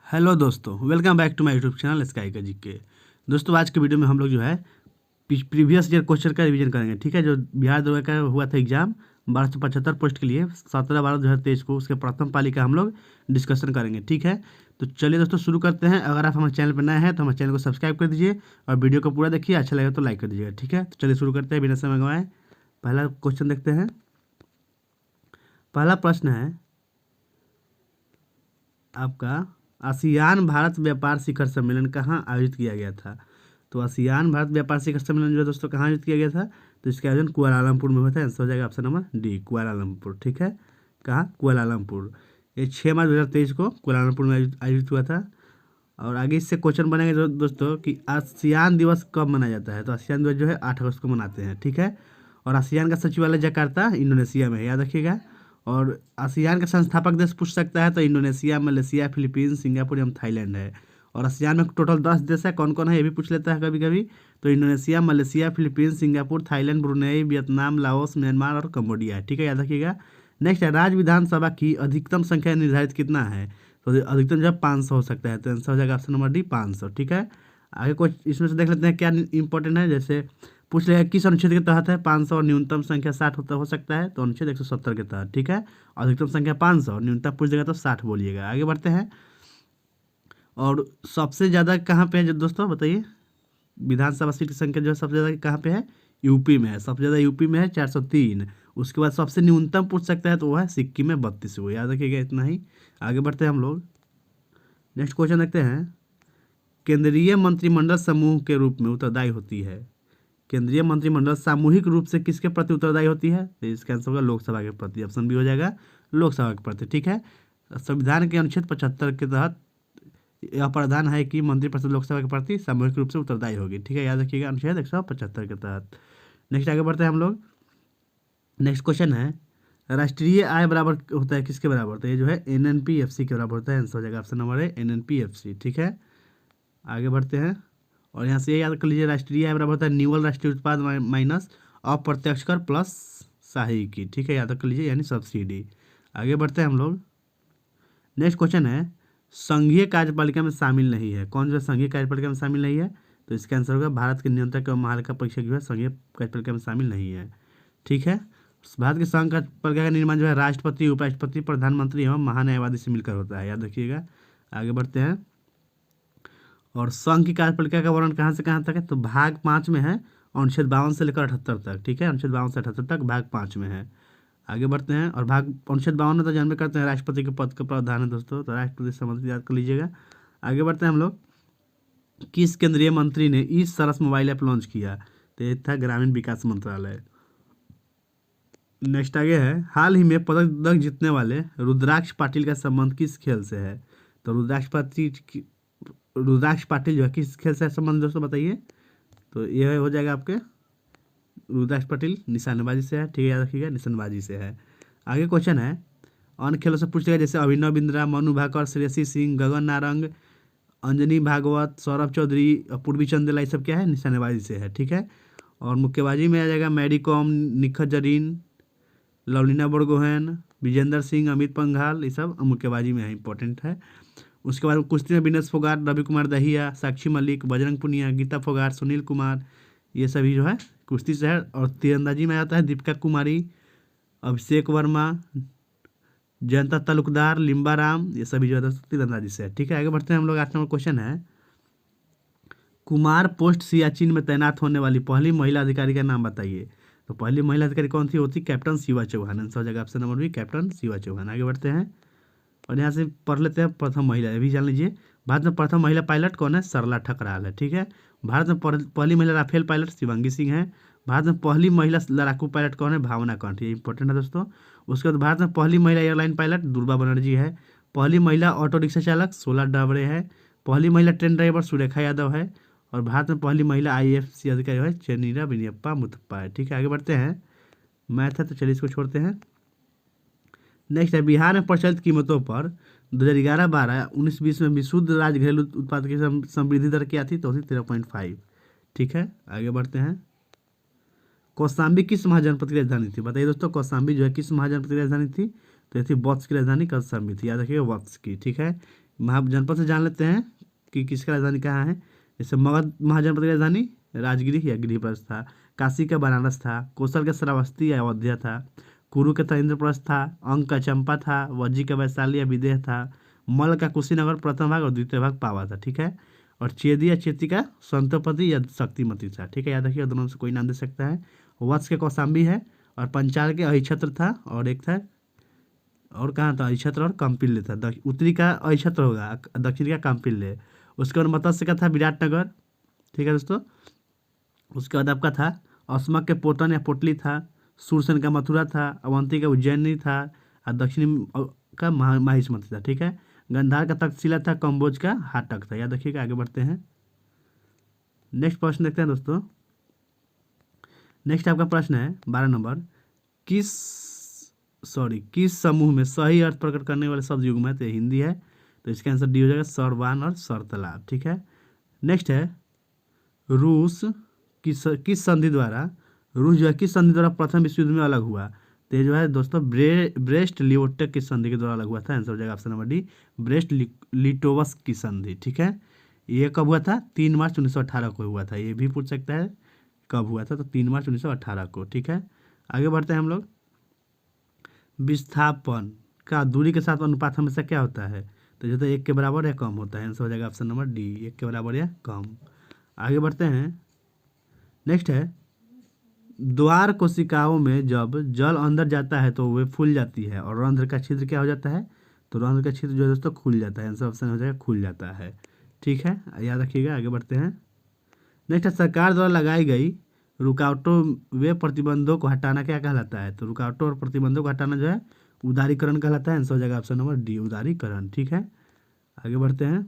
Hello दोस्तों, welcome back to my YouTube channel Sky का GK. दोस्तों, आज के वीडियो में हम लोग जो है प्रीवियस ईयर क्वेश्चन का रिवीजन करेंगे। ठीक है, जो बिहार दरोगा का हुआ था एग्जाम 1275 पोस्ट के लिए 17/12/2023 को, उसके प्रथम पाली का हम लोग डिस्कशन करेंगे। ठीक है, तो चलिए दोस्तों शुरू करते हैं। अगर आप हमारे चैनल पर नए हैं तो हमारे चैनल को सब्सक्राइब कर दीजिए और वीडियो को पूरा देखिए, अच्छा लगे तो लाइक कर दीजिएगा। ठीक है, तो चलिए शुरू करते हैं बिना समय गंवाए। पहला क्वेश्चन देखते हैं। पहला प्रश्न है आपका, आसियान भारत व्यापार शिखर सम्मेलन कहाँ आयोजित किया गया था। तो आसियान भारत व्यापार शिखर सम्मेलन जो है दोस्तों कहाँ आयोजित किया गया था, तो इसका आयोजन कुआलालंपुर में हुआ था। आंसर हो जाएगा ऑप्शन नंबर डी, कुआलालंपुर। ठीक है, कहाँ, कुआलालंपुर। ये 6 मार्च 2023 को कुआलालंपुर में आयोजित हुआ था। और आगे इससे क्वेश्चन बनेगा दोस्तों कि आसियान दिवस कब मनाया जाता है। तो आसियान दिवस जो है 8 अगस्त को मनाते हैं। ठीक है, और आसियान का सचिवालय जकार्ता इंडोनेशिया में है, याद रखिएगा। और आसियान का संस्थापक देश पूछ सकता है तो इंडोनेशिया, मलेशिया, फिलीपींस, सिंगापुर एवं थाईलैंड है। और आसियान में टोटल 10 देश है, कौन कौन है ये भी पूछ लेता है कभी कभी। तो Indonesia, Malaysia, Philippines, Singapore, Thailand, Brunei, Vietnam, Laos, Myanmar और कम्बोडिया है। ठीक है, याद रखिएगा। नेक्स्ट है, राज्य विधानसभा की अधिकतम संख्या निर्धारित कितना है। तो अधिकतम जो है 500 हो सकता है। तो आंसर हो जाएगा ऑप्शन नंबर डी, 500। ठीक है, आगे कुछ इसमें से देख लेते हैं क्या इंपॉर्टेंट है। जैसे पूछ लेगा किस अनुच्छेद के तहत है 500 और न्यूनतम संख्या 60 हो सकता है। तो अनुच्छेद 170 के तहत। ठीक है, अधिकतम संख्या 500 और न्यूनतम पूछ देगा तो 60 बोलिएगा। आगे बढ़ते हैं। और सबसे ज़्यादा कहाँ पे है जो दोस्तों बताइए, विधानसभा सीट की संख्या जो है सबसे ज़्यादा कहाँ पे है, यूपी में है। सबसे ज़्यादा यूपी में है 403। उसके बाद सबसे न्यूनतम पूछ सकता है तो वो है सिक्किम में 32। वो याद रखिएगा, इतना ही। आगे बढ़ते हैं हम लोग। नेक्स्ट क्वेश्चन देखते हैं। केंद्रीय मंत्रिमंडल समूह के रूप में उत्तरदायी होती है। केंद्रीय मंत्रिमंडल सामूहिक रूप से किसके प्रति उत्तरदायी होती है। तो इसका आंसर होगा लोकसभा के प्रति। ऑप्शन बी हो जाएगा लोकसभा के प्रति। ठीक है, संविधान के अनुच्छेद 75 के तहत यह प्रावधान है कि मंत्रिपरिषद लोकसभा के प्रति सामूहिक रूप से उत्तरदायी होगी। ठीक है, याद रखिएगा, अनुच्छेद 175 के तहत। नेक्स्ट आगे बढ़ते हैं हम लोग। नेक्स्ट क्वेश्चन है, राष्ट्रीय आय बराबर होता है किसके बराबर होता है। ये जो है एनएनपीएफसी के बराबर होता है। आंसर हो जाएगा ऑप्शन नंबर है एनएनपीएफसी। ठीक है, आगे बढ़ते हैं। और यहाँ से ये याद कर लीजिए, राष्ट्रीय आय बराबर होता है निव्वल राष्ट्रीय उत्पाद माइनस अप्रत्यक्ष कर प्लस सहायिकी। ठीक है, याद कर लीजिए, यानी सब्सिडी। आगे बढ़ते हैं हम लोग। नेक्स्ट क्वेश्चन है, संघीय कार्यपालिका में शामिल नहीं है। कौन जो है संघीय कार्यपालिका में शामिल नहीं है। तो इसका आंसर होगा भारत के नियंत्रक एवं महालेखा परीक्षक जो है संघीय कार्यपालिका में शामिल नहीं है। ठीक है, भारत के संघ कार्यपालिका का निर्माण जो है राष्ट्रपति, उपराष्ट्रपति, प्रधानमंत्री एवं महान्यायवादी से मिलकर होता है, याद रखिएगा। आगे बढ़ते हैं। और संघ की कार्यपालिका का वर्णन कहाँ से कहाँ तक है। तो भाग 5 में है, अनुच्छेद 52 से लेकर 78 तक। ठीक है, अनुच्छेद 52 से 78 तक भाग 5 में है। आगे बढ़ते हैं। और भाग अनुच्छेद 52 में तो जानबे करते हैं राष्ट्रपति के पद का प्रावधान है दोस्तों, तो राष्ट्रपति से संबंधित याद कर लीजिएगा। आगे बढ़ते हैं हम लोग। किस केंद्रीय मंत्री ने ई सरस मोबाइल ऐप लॉन्च किया। तो ये था ग्रामीण विकास मंत्रालय। नेक्स्ट आगे है, हाल ही में पदक जीतने वाले रुद्राक्ष पाटिल का संबंध किस खेल से है। तो रुद्राक्ष पाटिल जो है किस खेल से संबंध दोस्तों बताइए। तो ये हो जाएगा आपके रुद्राक्ष पाटिल निशानेबाजी से है। ठीक है, याद रखिएगा, निशानेबाजी से है। आगे क्वेश्चन है, अन्य खेलों से पूछेगा जैसे अभिनव बिंद्रा, मनु भाकर, श्रेयसी सिंह, गगन नारंग, अंजनी भागवत, सौरभ चौधरी, पूर्वी चंदेला, ये सब क्या है, निशानेबाजी से है। ठीक है, और मुक्केबाजी में आ जाएगा मैरी कॉम, निखत जरीन, लवलीना बोरगोहेन, विजेंद्र सिंह, अमित पंघाल, ये सब मुक्केबाजी में है, इंपॉर्टेंट है। उसके बाद कुश्ती में विनेश फोगाट, रवि कुमार दहिया, साक्षी मलिक, बजरंग पुनिया, गीता फोगाट, सुनील कुमार, ये सभी जो है कुश्ती से है। और तीरंदाजी में आता है दीपिका कुमारी, अभिषेक वर्मा, जयंता तालुकदार, लिम्बाराम, ये सभी जो है तीरंदाजी से है। ठीक है, आगे बढ़ते हैं हम लोग। 8 नंबर क्वेश्चन है, कुमार पोस्ट सियाचिन में तैनात होने वाली पहली महिला अधिकारी का नाम बताइए। तो पहली महिला अधिकारी कौन सी होती, कैप्टन शिवा चौहान। आंसर हो जाएगा option number B, captain Shiva Chauhan. आगे बढ़ते हैं। और यहाँ से पढ़ लेते हैं प्रथम महिला, ये भी जान लीजिए। भारत में प्रथम महिला पायलट कौन है, सरला ठकराल है। ठीक है, भारत में पहली महिला राफेल पायलट शिवांगी सिंह है। भारत में पहली महिला लड़ाकू पायलट कौन है, भावना कंठ, ये इंपॉर्टेंट है दोस्तों। उसके बाद भारत में पहली महिला एयरलाइन पायलट दुर्गा बनर्जी है। पहली महिला ऑटो रिक्शा चालक 16 डाबरे है। पहली महिला ट्रेन ड्राइवर सुरेखा यादव है। और भारत में पहली महिला IAFC अधिकारी है चेन्नीरा विनियप्पा मुथप्पा है। ठीक है, आगे बढ़ते हैं। मैथ है तो चलिए इसको छोड़ते हैं। नेक्स्ट है, बिहार में प्रचलित कीमतों पर 2011-12, 19-20 में विशुद्ध राज्य घरेलू उत्पाद की समृद्धि दर क्या थी। तो 13.5। ठीक है, आगे बढ़ते हैं। कौशाम्बी किस महाजनपद की राजधानी थी, बताइए दोस्तों। कौशाम्बी जो है किस महाजनपद की राजधानी थी। तो ये थी वत्स की राजधानी कौशाम्बी थी, याद रखिएगा, वत्स की। ठीक है, जनपद से जान लेते हैं कि किसका राजधानी कहाँ है। जैसे मगध महाजनपद की राजधानी राजगिरी या गिरिप्रस्थ था। काशी का बनारस था। कौशल का श्रावस्ती या अयोध्या था। कुरु का था इंद्रप्रस्थ था। अंक का चंपा था। वज्जी का वैशाली या विदेह था। मल का कुशीनगर प्रथम भाग और द्वितीय भाग पावा था। ठीक है। और चेदी या चेती का संतपति या शक्तिमती था। ठीक है, याद रखिए, दोनों में से कोई नाम दे सकता है। वत्स के कौशाम्बी है। और पंचाल के अहिछत्र था। और एक था, और कहाँ था, अहिछत्र और कंपिल्य था। उत्तरी का अहिछत्र होगा, दक्षिण का कंपिल्य। उसके बाद मत्स्य का था विराटनगर। ठीक है दोस्तों। उसके बाद आपका था अस्मक के पोतन या पोटली था। सूरसेन का मथुरा था। अवंती का उज्जैनी था। और दक्षिणी का माहिष्मती था। ठीक है। गंधार का तक्षशिला था। कम्बोज का हाटक था। याद रखिएगा। आगे बढ़ते हैं, नेक्स्ट प्रश्न देखते हैं दोस्तों। नेक्स्ट आपका प्रश्न है 12 नंबर। किस किस समूह में सही अर्थ प्रकट करने वाले शब्द युग्म है? तो ये हिंदी है, तो इसका आंसर डी हो जाएगा, सरवान और सरतालाब। ठीक है। नेक्स्ट है रूस किस संधि द्वारा, रूस जो है किस संधि द्वारा प्रथम विश्व युद्ध में अलग हुआ? तो ये जो है दोस्तों ब्रेस्ट लिटोवस्क की संधि के द्वारा अलग हुआ था। आंसर हो जाएगा ऑप्शन नंबर डी, ब्रेस्ट लिटोवस्क की संधि। ठीक है। ये कब हुआ था? 3 मार्च 1918 को हुआ था। ये भी पूछ सकता है कब हुआ था, तो 3 मार्च 1918 को। ठीक है। आगे बढ़ते हैं हम लोग। विस्थापन का दूरी के साथ अनुपात हमेशा क्या होता है? तो जो तो 1 के बराबर या कम होता है। आंसर हो जाएगा ऑप्शन नंबर डी, 1 के बराबर या कम। आगे बढ़ते हैं, नेक्स्ट है द्वार कोशिकाओं में जब जल अंदर जाता है तो वे फूल जाती है, और रंध्र का छिद्र क्या हो जाता है? तो रंध्र का छिद्र जो है दोस्तों खुल जाता है। आंसर ऑप्शन हो जाएगा खुल जाता है। ठीक है, याद रखिएगा। आगे बढ़ते हैं, नेक्स्ट है सरकार द्वारा लगाई गई रुकावटों व प्रतिबंधों को हटाना क्या कहलाता है? तो रुकावटों और प्रतिबंधों को हटाना जो है उदारीकरण कहलाता है। आंसर हो जाएगा ऑप्शन नंबर डी, उदारीकरण। ठीक है। आगे बढ़ते हैं,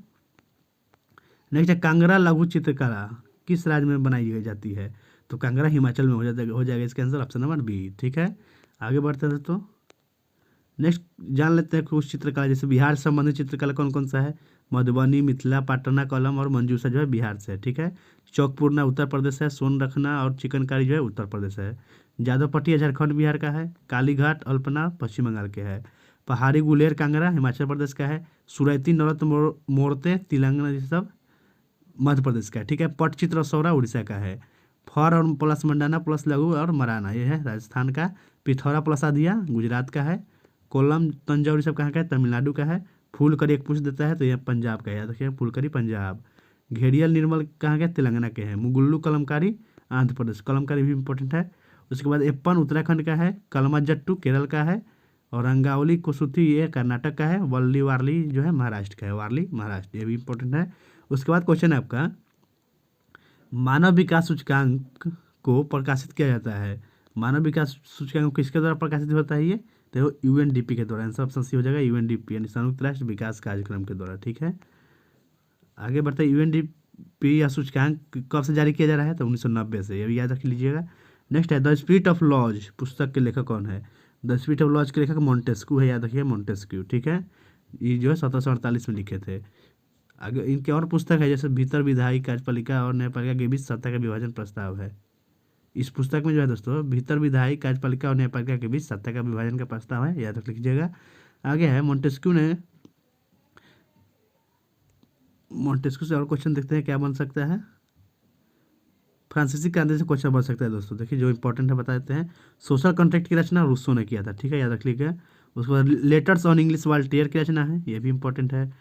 नेक्स्ट है कांगड़ा लघु चित्रकला किस राज्य में बनाई जाती है? तो कांगड़ा हिमाचल में हो जाएगा इसका आंसर ऑप्शन नंबर बी। ठीक है। आगे बढ़ते हैं दोस्तों, नेक्स्ट जान लेते हैं कुछ चित्रकला, जैसे बिहार से संबंधित चित्रकला कौन कौन सा है? मधुबनी, मिथिला, पाटना, कलम और मंजूषा जो है बिहार से है। ठीक है। चौकपुरना उत्तर प्रदेश है। सोन रखना और चिकनकारी जो है उत्तर प्रदेश है। जादवपट्टिया झारखंड बिहार का है। कालीघाट अल्पना पश्चिम बंगाल के है। पहाड़ी गुलेर कांगड़ा हिमाचल प्रदेश का है। सुरैती नौरत मोरते तेलंगाना, ये सब मध्य प्रदेश का है। ठीक है। पटचित्र सौरा उड़ीसा का है। फर और प्लस मंडाना प्लस लघु और मराना ये है राजस्थान का। पिथौरा प्लस आदिया गुजरात का है। कोल्लम तंजौर सब कहाँ का है? तमिलनाडु का है। फूलकरी एक पूछ देता है तो यह पंजाब का है, याद रखिए, फूलकरी पंजाब। घेड़ियल निर्मल कहाँ के? तेलंगाना के हैं। मुगुल्लू कलमकारी आंध्र प्रदेश, कलमकारी भी इंपॉर्टेंट है। उसके बाद एप्पन उत्तराखंड का है। कलमाजट्टू केरल का है। और रंगावली कुसुती ये कर्नाटक का है। वल्ली वारली जो है महाराष्ट्र का है, वारली महाराष्ट्र, ये भी इंपॉर्टेंट है। उसके बाद क्वेश्चन है आपका, मानव विकास सूचकांक को प्रकाशित किया जाता है। मानव विकास सूचकांक किसके द्वारा प्रकाशित होता है? ये तो यूएनडीपी के द्वारा। आंसर ऑप्शन सी हो जाएगा, यूएनडीपी यानी संयुक्त राष्ट्र विकास कार्यक्रम के द्वारा। ठीक है। आगे बढ़ते हैं, यूएनडीपी या सूचकांक कब से जारी किया जा रहा है? तो 1990 से, ये भी याद रख लीजिएगा। नेक्स्ट है द स्पिरिट ऑफ लॉज पुस्तक के लेखक कौन है? द स्पिरिट ऑफ लॉज के लेखक मोंटेस्क्यू है, याद रखिए, मोंटेस्क्यू। ठीक है। ये जो है 1748 में लिखे थे। आगे इनके और पुस्तक है, जैसे भीतर विधायी कार्यपालिका और न्यायपालिका के बीच सत्ता का विभाजन प्रस्ताव है। इस पुस्तक में जो है दोस्तों भीतर विधायी कार्यपालिका और न्यायपालिका के बीच सत्ता का विभाजन का प्रस्ताव है, याद रख लीजिएगा। आगे है मोंटेस्क्यू से और क्वेश्चन देखते हैं क्या बन सकता है। फ्रांसीसी क्रांति से क्वेश्चन बन सकता है दोस्तों, देखिए जो इंपॉर्टेंट है बता देते हैं। सोशल कॉन्ट्रैक्ट की रचना रूसो ने किया था। ठीक है, याद रख लीजिएगा। उसके बाद लेटर्स ऑन इंग्लिश वाल्टियर की रचना है, ये भी इंपॉर्टेंट है।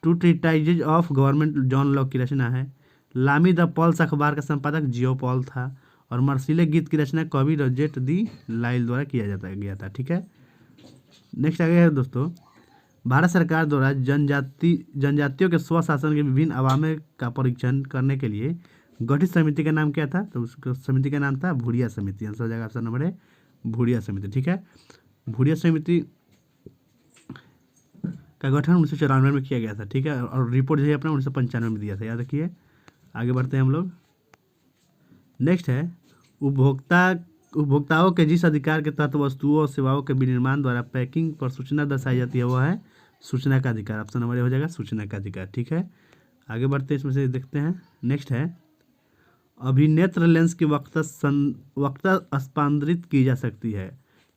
Two treatises of government John Locke की रचना है। लामी द पल्स अखबार का संपादक जियो पॉल था। और मर्सिले गीत की रचना कवि रोजेट दी लाइल द्वारा किया गया था। ठीक है। नेक्स्ट आगे है दोस्तों, भारत सरकार द्वारा जनजातियों के स्वशासन के विभिन्न अवामे का परीक्षण करने के लिए गठित समिति का नाम क्या था? तो उस समिति का नाम था भूरिया समिति। आंसर हो जाएगा ऑप्शन नंबर है भूरिया समिति। ठीक है। भूरिया समिति का गठन 1994 में किया गया था। ठीक है। और रिपोर्ट जो है अपना 1995 में दिया था, याद रखिए। आगे बढ़ते हैं हम लोग, नेक्स्ट है उपभोक्ताओं के जिस अधिकार के तहत वस्तुओं और सेवाओं के विनिर्माण द्वारा पैकिंग पर सूचना दर्शाई जाती है वह है सूचना का अधिकार। ऑप्शन नंबर हो जाएगा सूचना का अधिकार। ठीक है। आगे बढ़ते हैं, इसमें से देखते हैं। नेक्स्ट है अभिनेत्र लेंस की वक्ता स्पांदरित की जा सकती है,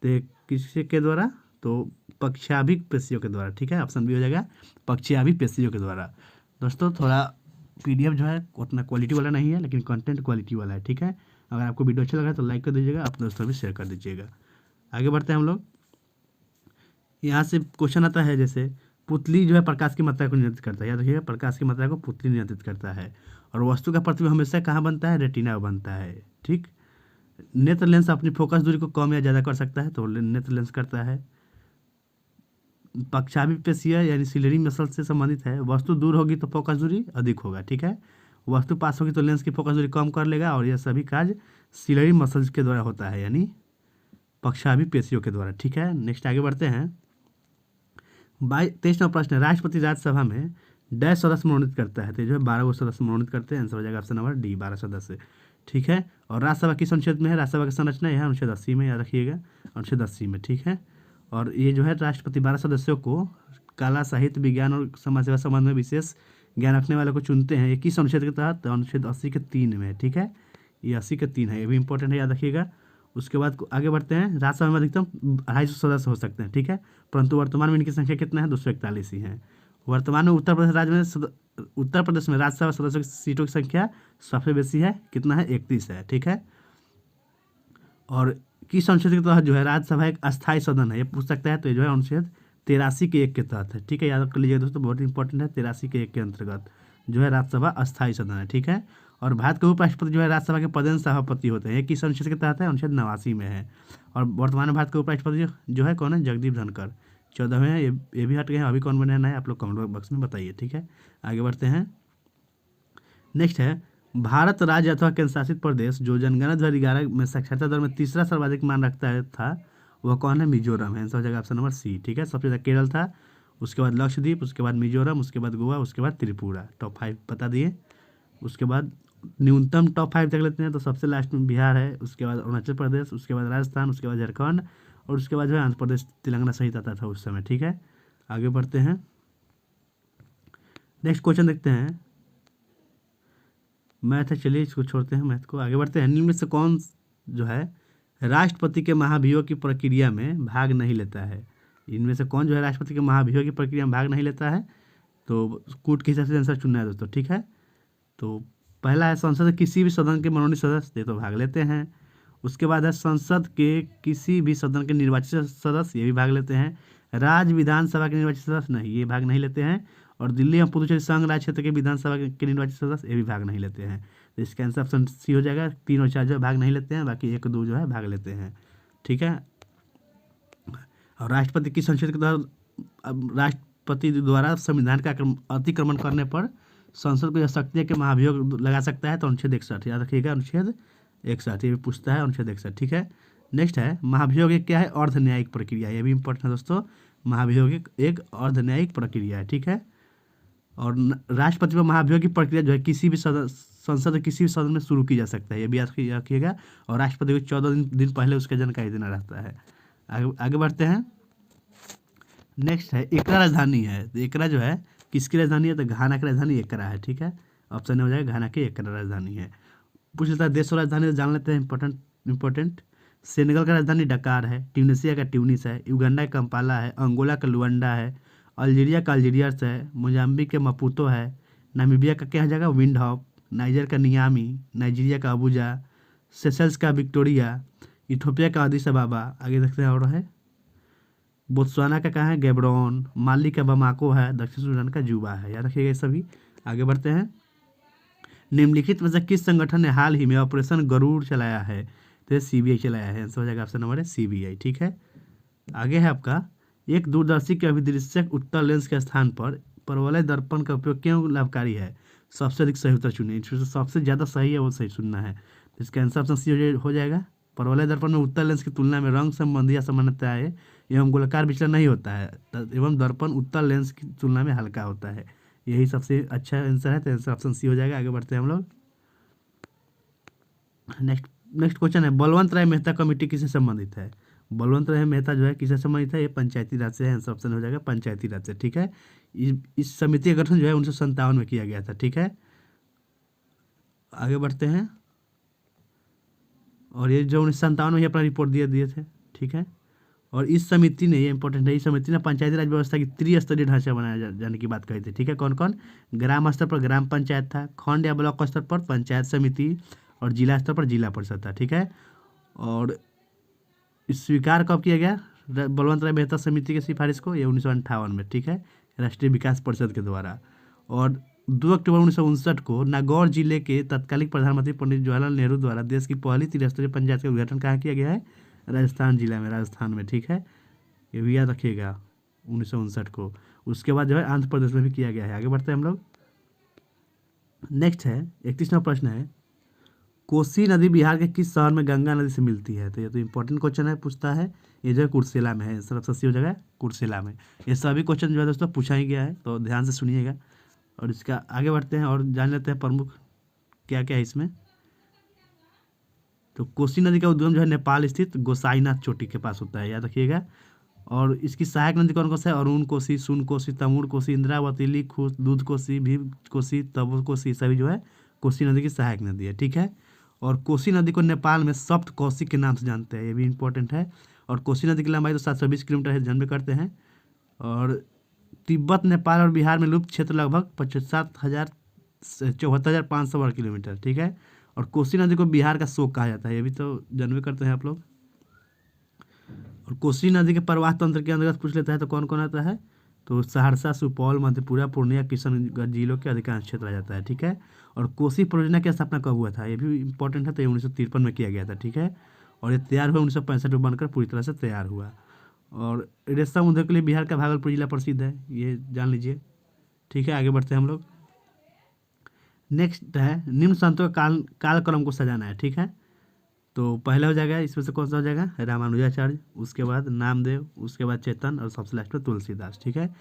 तो किसके के द्वारा? तो पक्षाभिक पेशियों के द्वारा, ठीक है, ऑप्शन बी हो जाएगा पक्षाभिक पेशियों के द्वारा। दोस्तों थोड़ा पीडीएफ जो है उतना क्वालिटी वाला नहीं है, लेकिन कंटेंट क्वालिटी वाला है, ठीक है। अगर आपको वीडियो अच्छा लगा तो लाइक कर दीजिएगा, अपने दोस्तों में शेयर कर दीजिएगा। आगे बढ़ते हैं हम लोग। यहाँ से क्वेश्चन आता है जैसे पुतली जो है प्रकाश की मात्रा को नियंत्रित करता है, याद रखिएगा प्रकाश की मात्रा को पुतली नियंत्रित करता है। और वस्तु का प्रतिबिंब हमेशा कहाँ बनता है, रेटिना में बनता है, ठीक। नेत्र लेंस अपनी फोकस दूरी को कम या ज़्यादा कर सकता है, तो नेत्र लेंस करता है। पक्षाभिक पेशीय यानी सिलरी मसल से संबंधित है, वस्तु दूर होगी तो फोकस दूरी अधिक होगा, ठीक है। वस्तु पास होगी तो लेंस की फोकस दूरी कम कर लेगा, और यह सभी कार्य सिलरी मसल्स के द्वारा होता है, यानी पक्षाभिक पेशियों के द्वारा, ठीक है। नेक्स्ट आगे बढ़ते हैं। 23वां प्रश्न है, राष्ट्रपति राज्यसभा में डैश सदस्य मनोनीत करता है, तो जो है 12 गो सदस्य मनोनीत करते हैं, आंसर हो जाएगा ऑप्शन नंबर डी 12 सदस्य, ठीक है। और राज्यसभा किस अनुच्छेद में है, राज्यसभा की संरचना यह अनुच्छेद 80 में, याद रखिएगा अनुच्छेद 80 में, ठीक है। और ये जो है राष्ट्रपति 12 सदस्यों को कला साहित्य विज्ञान और समाज सेवा संबंध में विशेष ज्ञान रखने वालों को चुनते हैं। ये किस अनुच्छेद के तहत, अनुच्छेद 80 के 3 में, ठीक है, ये 80 के 3 है, ये भी इंपॉर्टेंट है, याद रखिएगा। उसके बाद आगे बढ़ते हैं। राज्यसभा में अधिकतम 250 सदस्य हो सकते हैं, ठीक है, परंतु वर्तमान में इनकी संख्या कितना है, 241 ही है। वर्तमान में उत्तर प्रदेश राज्य में उत्तर प्रदेश में राज्यसभा सदस्यों की सीटों की संख्या सबसे बेसी है, कितना है, 31 है, ठीक है। और किस अनुच्छेद के तहत जो है राज्यसभा एक अस्थायी सदन है, ये पूछ सकता है, तो ये जो है अनुच्छेद 83 के 1 के तहत है, ठीक है, याद कर लीजिएगा दोस्तों, बहुत इंपॉर्टेंट है। 83 के 1 के अंतर्गत जो है राज्यसभा अस्थायी सदन है, ठीक है। और भारत के उपराष्ट्रपति जो है राज्यसभा के पदेन सभापति होते हैं, ये किस अनुच्छेद के तहत है, अनुच्छेद 89 में है। और वर्तमान में भारत के उपराष्ट्रपति जो है कौन है, जगदीप धनखड़, 14वें हैं, ये भी हट गए हैं। अभी कौन बने हैं, आप लोग कमेंट बॉक्स में बताइए, ठीक है। आगे बढ़ते हैं। नेक्स्ट है, भारत राज्य अथवा केंद्र शासित प्रदेश जो जनगणना 2011 में साक्षरता दर में तीसरा सर्वाधिक मान रखता है था, वह कौन है, मिजोरम है, आंसर हो जाएगा ऑप्शन नंबर सी, ठीक है। सबसे ज़्यादा केरल था, उसके बाद लक्षद्वीप, उसके बाद मिजोरम, उसके बाद गोवा, उसके बाद त्रिपुरा, टॉप 5 बता दिए। उसके बाद न्यूनतम टॉप 5 देख लेते हैं, तो सबसे लास्ट में बिहार है, उसके बाद अरुणाचल प्रदेश, उसके बाद राजस्थान, उसके बाद झारखंड, और उसके बाद जो है आंध्र प्रदेश तेलंगाना सहित आता था उस समय, ठीक है। आगे बढ़ते हैं। नेक्स्ट क्वेश्चन देखते हैं, मैथ है, चलिए इसको छोड़ते हैं मैथ को, आगे बढ़ते हैं। निम्न में से कौन जो है राष्ट्रपति के महाभियोग की प्रक्रिया में भाग नहीं लेता है, इनमें से कौन जो है राष्ट्रपति के महाभियोग की प्रक्रिया में भाग नहीं लेता है, तो कूट के हिसाब से आंसर चुनना है दोस्तों, ठीक है। तो पहला है संसद के किसी भी सदन के मनोनीत सदस्य, ये तो भाग लेते हैं। उसके बाद है संसद के किसी भी सदन के निर्वाचित सदस्य, ये भी भाग लेते हैं। राज्य विधानसभा के निर्वाचित सदस्य नहीं, ये भाग नहीं लेते हैं। और दिल्ली और पुदुचेरी संघ राज्य क्षेत्र के विधानसभा के निर्वाचित सदस्य, ये भी भाग नहीं लेते हैं। तो इसका आंसर ऑप्शन सी हो जाएगा, 3 और 4 जो है भाग नहीं लेते हैं, बाकी 1 और 2 जो है भाग लेते हैं, ठीक है। और राष्ट्रपति की संसद के तहत राष्ट्रपति द्वारा संविधान का अतिक्रमण करने पर संसद को यह शक्ति है कि महाभियोग लगा सकता है, तो अनुच्छेद 61, याद रखिएगा अनुच्छेद 61, ये भी पूछता है अनुच्छेद 61, ठीक है। नेक्स्ट है महाभियोग एक क्या है, अर्ध न्यायिक प्रक्रिया, ये भी इंपॉर्टेंट है दोस्तों। महाभियोग एक अर्ध न्यायिक प्रक्रिया है, ठीक है। और राष्ट्रपति पर महाभियोग की प्रक्रिया जो है किसी भी संसद के किसी भी सदन में शुरू की जा सकता है, ये भी याद रखिएगा। और राष्ट्रपति को 14 दिन पहले उसका जानकारी देना रहता है। आगे बढ़ते हैं। नेक्स्ट है एकरा राजधानी है, तो एकरा जो है किसकी राजधानी है, तो घाना की राजधानी एकरा है, ठीक है। ऑप्शन हो जाएगा घाना की एकरा राजधानी है। पूछ लेता है देश और राजधानी, तो जान लेते हैं इंपॉर्टेंट। सेनेगल का राजधानी डकार है, ट्यूनिसिया का ट्यूनिस है, युगांडा का कंपाला है, अंगोला का लुआंडा है, अल्जीरिया का अल्जीरियस है, मोजाम्बिक के मपूतो है, नामीबिया का क्या हो जाएगा, विंडहॉप, नाइजर का नियामी, नाइजीरिया का अबूजा, सेशल्स का विक्टोरिया, इथोपिया का अदीस अबाबा, आगे देखते हैं। और है बोत्सवाना का कहाँ है, गैब्रोन, माली का बमाको है, दक्षिण सूडान का जुबा है, याद रखिएगा ये सभी। आगे बढ़ते हैं। निम्नलिखित में से किस संगठन ने हाल ही में ऑपरेशन गरुड़ चलाया है, तो ये सीबीआई चलाया है, आंसर हो जाएगा ऑप्शन नंबर है सीबीआई, ठीक है। आगे है आपका, एक दूरदर्शी के अभिदृश्यक उत्तर लेंस के स्थान पर परवलय दर्पण का उपयोग क्यों लाभकारी है, सबसे अधिक सही उत्तर चुनिए, इसमें सबसे ज़्यादा सही है वो सही चुनना है। तो इसका आंसर ऑप्शन सी हो जाएगा। परवलय दर्पण में उत्तर लेंस की तुलना में रंग संबंधी असमानताएं एवं गोलाकार विचलन नहीं होता है, एवं दर्पण उत्तर लेंस की तुलना में हल्का होता है, यही सबसे अच्छा आंसर है, तो आंसर ऑप्शन सी हो जाएगा। आगे बढ़ते हैं हम लोग। नेक्स्ट क्वेश्चन है, बलवंत राय मेहता कमेटी किससे संबंधित है, बलवंत राय मेहता जो है किससे संबंधित है, ये पंचायती राज से है, आंसर ऑप्शन हो जाएगा पंचायती राज से, ठीक है। इस समिति का गठन जो है 1957 में किया गया था, ठीक है। आगे बढ़ते हैं। और ये जो 1957 में ही अपना रिपोर्ट दिए थे, ठीक है। और इस समिति ने, ये इंपॉर्टेंट है, इस समिति ने पंचायती राज व्यवस्था की त्रिस्तरीय ढांचा बनाया जाने की बात कही थी। ठीक है, कौन कौन? ग्राम स्तर पर ग्राम पंचायत था, खंड या ब्लॉक स्तर पर पंचायत समिति, और जिला स्तर पर जिला परिषद था। ठीक है, और स्वीकार कब किया गया बलवंत राय मेहता समिति की सिफारिश को? ये 1958 में। ठीक है, राष्ट्रीय विकास परिषद के द्वारा। और 2 अक्टूबर 1959 को नागौर जिले के तत्कालीन प्रधानमंत्री पंडित जवाहरलाल नेहरू द्वारा देश की पहली त्रिस्तरीय पंचायत का उद्घाटन कहाँ किया गया है? राजस्थान जिला में, राजस्थान में। ठीक है, ये भी याद रखिएगा, 1959 को। उसके बाद जो है आंध्र प्रदेश में भी किया गया है। आगे बढ़ते हैं हम लोग। नेक्स्ट है 31वां प्रश्न है, कोसी नदी बिहार के किस शहर में गंगा नदी से मिलती है? तो ये तो इंपॉर्टेंट क्वेश्चन है, पूछता है। ये जो है कुर्सेला में है, सबसे सही हो जाएगा कुर्सेला में। ये सभी क्वेश्चन जो है दोस्तों पूछा ही गया है, तो ध्यान से सुनिएगा। और इसका आगे बढ़ते हैं और जान लेते हैं प्रमुख क्या क्या है इसमें। तो कोसी नदी का उद्गम जो है नेपाल स्थित गोसाईनाथ चोटी के पास होता है, याद रखिएगा। और इसकी सहायक नदी कौन कौन सा है? अरुण कोसी, सुन कोसी, तमूर कोसी, इंद्रावती, लीख, दूध कोसी, भीम कोसी, तबो कोसी, सभी जो है कोसी नदी की सहायक नदी है। ठीक है, और कोसी नदी को नेपाल में सप्त कोसी के नाम से जानते हैं, ये भी इंपॉर्टेंट है। और कोसी नदी की लंबाई तो 720 किलोमीटर है, जानबे करते हैं। और तिब्बत, नेपाल और बिहार में लुप्त क्षेत्र लगभग 74,500 वर्ग किलोमीटर। ठीक है, और कोसी नदी को बिहार का शोक कहा जाता है, ये भी तो जानबे करते हैं आप लोग। और कोसी नदी के प्रवाह तंत्र के अंतर्गत पूछ लेता है तो कौन कौन आता है? तो सहरसा, सुपौल, मधेपुरा, पूर्णिया, किशनगंज जिलों के अधिकांश क्षेत्र आ जाता है। ठीक है, और कोसी परियोजना की स्थापना कब हुआ था? ये भी इंपॉर्टेंट है, तो ये 1953 में किया गया था। ठीक है, और ये तैयार हुआ 1965 में, बनकर पूरी तरह से तैयार हुआ। और रेशम उद्योग के लिए बिहार का भागलपुर जिला प्रसिद्ध है, ये जान लीजिए। ठीक है, आगे बढ़ते हैं हम लोग। नेक्स्ट है, निम्न संतों का कालक्रम को सजाना है। ठीक है, तो पहला हो जाएगा, इसमें से कौन सा हो जाएगा? रामानुजाचार्य, उसके बाद नामदेव, उसके बाद चेतन, और सबसे लास्ट में तुलसीदास। ठीक है,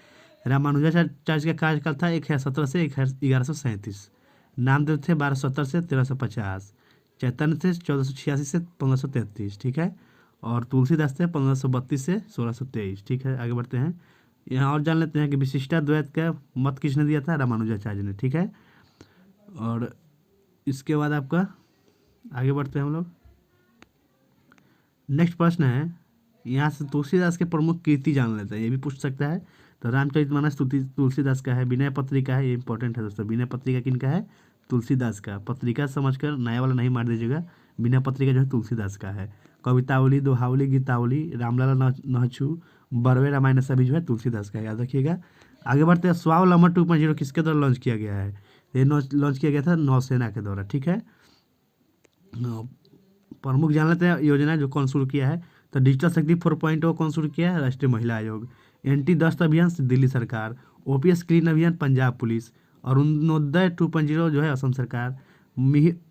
रामानुजाचार्य का कार्यकाल था 1017 से 1137। नामदेव थे 1270 से 1350। चैतन्य थे 1486 से 1533। ठीक है, और तुलसीदास थे 1532 से 1623। ठीक है, आगे बढ़ते हैं। यहाँ और जान लेते हैं कि विशिष्टाद्वैत का मत किसने दिया था? रामानुजाचार्य ने। ठीक है, और इसके बाद आपका आगे बढ़ते हैं हम लोग। नेक्स्ट प्रश्न है, यहाँ से तुलसीदास के प्रमुख कृति जान लेते हैं, ये भी पूछ सकता है। तो रामचरितमानस तुलसीदास का है, विनय पत्रिका है, ये इंपॉर्टेंट है दोस्तों। विनय पत्रिका किनका है? तुलसीदास का। पत्रिका समझकर नया वाला नहीं मार दीजिएगा, विनय पत्रिका जो है तुलसीदास का है। कवितावली, दोहावली, गीतावली, रामलला नहछू, बरवे रामायण, सभी जो है तुलसीदास का, याद रखिएगा। आगे बढ़ते हैं। स्वावलंबन 2.0 किसके द्वारा लॉन्च किया गया है? ये लॉन्च किया गया था नौसेना के द्वारा। ठीक है, प्रमुख जान लेते हैं योजना जो कौन शुरू किया है। तो डिजिटल शक्ति 4.0 कौन शुरू किया है? राष्ट्रीय महिला आयोग। एंटी दस्त अभियान दिल्ली सरकार। ओपीएस क्लीन अभियान पंजाब पुलिस। अरुणोदय 2.0 जो है असम सरकार।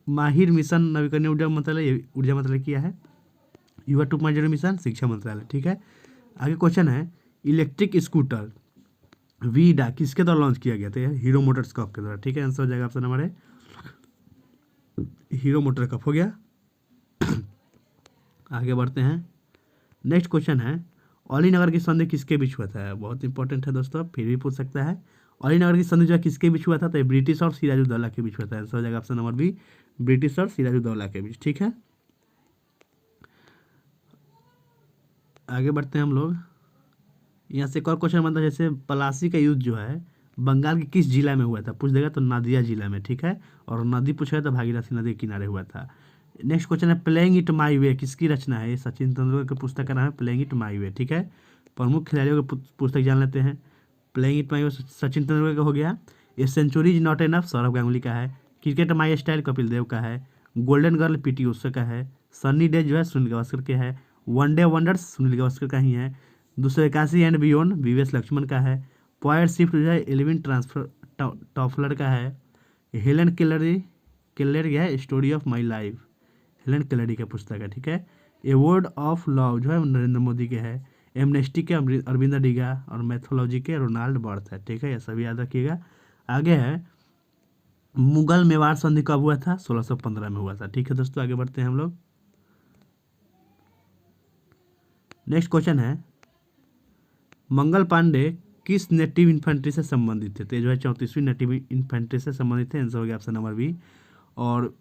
माहिर मिशन नवीकरणीय ऊर्जा मंत्रालय किया है। युवा 2.0 मिशन शिक्षा मंत्रालय। ठीक है, आगे क्वेश्चन है, इलेक्ट्रिक स्कूटर वीडा किसके द्वारा लॉन्च किया गया था? हीरो मोटर्स कप के द्वारा। ठीक है, आंसर हो जाएगा ऑप्शन नंबर है हीरो मोटर कप हो गया। आगे बढ़ते हैं। नेक्स्ट क्वेश्चन है, अलीनगर की संधि किसके बीच हुआ था? बहुत इंपॉर्टेंट है दोस्तों, फिर भी पूछ सकता है। अलीनगर की संधि जो है किसके बीच हुआ था? तो ब्रिटिश और सिराजुद्दौला के बीच हुआ था। आंसर हो जाएगा ऑप्शन नंबर बी, ब्रिटिश और सिराजुद्दौला के बीच। ठीक है, आगे बढ़ते हैं हम लोग। यहाँ से एक और क्वेश्चन बनता है, जैसे पलासी का युद्ध जो है बंगाल के किस जिला में हुआ था? पूछ देगा तो नदिया जिला में। ठीक है, और नदी पूछेगा तो भागीरथी नदी के किनारे हुआ था। नेक्स्ट क्वेश्चन है, प्लेइंग इट माई वे किसकी रचना है? ये सचिन तेंदुलकर की पुस्तक का नाम है प्लेइंग इट माई वे। ठीक है, प्रमुख खिलाड़ियों की पुस्तक जान लेते हैं। Playing it my way Sachin Tendulkar का हो गया। ये centuries not enough Sourav Ganguly का है। Cricket my style Kapil Dev का है। गोल्डन गर्ल पीटी उषा का है। सन्नी डे जो है सुनील गावस्कर के है। वनडे वंडर्स सुनील गावस्कर का ही है। 281 एंड बियॉन्ड वीवीएस लक्ष्मण का है। पॉइंट शिफ्ट जो है एल्विन टॉफलर का है। हेलन केलर है story of my life, Helen calorie का पुस्तक है। ठीक है, ए वर्ड ऑफ लव जो है नरेंद्र मोदी के है। एमनेस्टी के अरविंद डिगा और मैथोलॉजी के रोनाल्ड बर्थ है। ठीक है, ये सभी याद रखिएगा। आगे है, मुगल मेवाड़ संधि कब हुआ था? 1615 में हुआ था। ठीक है दोस्तों, आगे बढ़ते हैं हम लोग। नेक्स्ट क्वेश्चन है, मंगल पांडे किस नेटिव इन्फेंट्री से संबंधित थे? तो जो है 34वीं नेटिव इन्फेंट्री से संबंधित है। आंसर हो गया ऑप्शन नंबर बी। और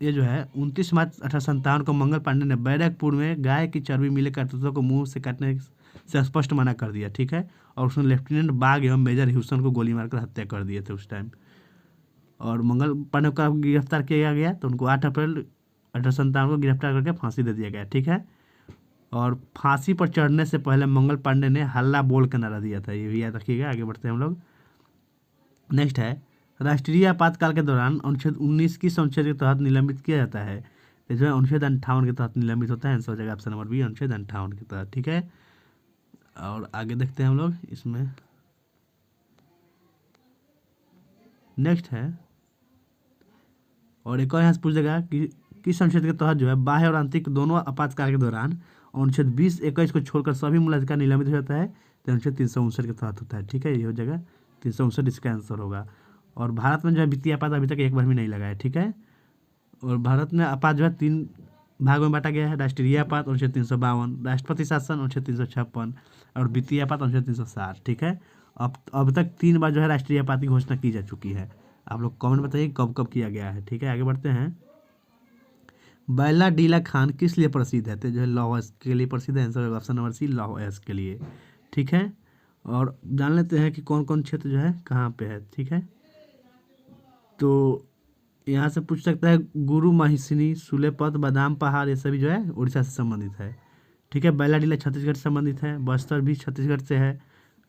ये जो है 29 मार्च 1857 को मंगल पांडे ने बैरकपुर में गाय की चर्बी मिले कारतूसों को मुंह से काटने से स्पष्ट मना कर दिया, ठीक है। और उसने लेफ्टिनेंट बाग एवं मेजर ह्यूसन को गोली मारकर हत्या कर दिए थे उस टाइम। और मंगल पांडे का गिरफ्तार किया गया तो उनको 8 अप्रैल 1857 को गिरफ्तार करके फांसी दे दिया गया, ठीक है। और फांसी पर चढ़ने से पहले मंगल पांडे ने हल्ला बोल का नारा दिया था, ये भी याद रखिएगा। आगे बढ़ते हैं हम लोग। नेक्स्ट है, राष्ट्रीय आपातकाल के दौरान अनुच्छेद 19 किस अनुच्छेद के तहत निलंबित किया जाता है? तो जो है अनुच्छेद 58 के तहत निलंबित होता है। आंसर हो जाएगा ऑप्शन नंबर बी, अनुच्छेद 58 के तहत, ठीक है। और आगे देखते हैं हम लोग इसमें। नेक्स्ट है, और एक और यहाँ से पूछ देगा कि किस अनुच्छेद के तहत जो है बाह्य और आंतरिक दोनों आपातकाल के दौरान अनुच्छेद 20-21 को छोड़कर सभी मूल अधिकार निलंबित हो जाता है? तो अनुच्छेद 359 के तहत होता है, ठीक है। ये हो जाएगा 359, इसका आंसर होगा। और भारत में जो है वित्तीय आपात अभी तक एक बार भी नहीं लगा है, ठीक है। और भारत में आपात जो है 3 भागों में बांटा गया है। राष्ट्रीय आपात अनुच्छेद 352, राष्ट्रपति शासन अनुच्छेद 356 और वित्तीय आपात अनुच्छेद 360, ठीक है। अब तक 3 बार जो है राष्ट्रीय आपात की घोषणा की जा चुकी है। आप लोग कमेंट बताइए कब कब किया गया है, ठीक है। आगे बढ़ते हैं। बैला डीला खान किस लिए प्रसिद्ध है? तो जो है लौह के लिए प्रसिद्ध है। आंसर ऑप्शन नंबर सी, लौह के लिए, ठीक है। और जान लेते हैं कि कौन कौन क्षेत्र जो है कहाँ पे है, ठीक है। तो यहाँ से पूछ सकता है गुरु महिषिनी, सुलेपत, बादाम पहाड़, ये सभी जो है उड़ीसा से संबंधित है, ठीक है। बैला डीला छत्तीसगढ़ से संबंधित है। बस्तर भी छत्तीसगढ़ से है।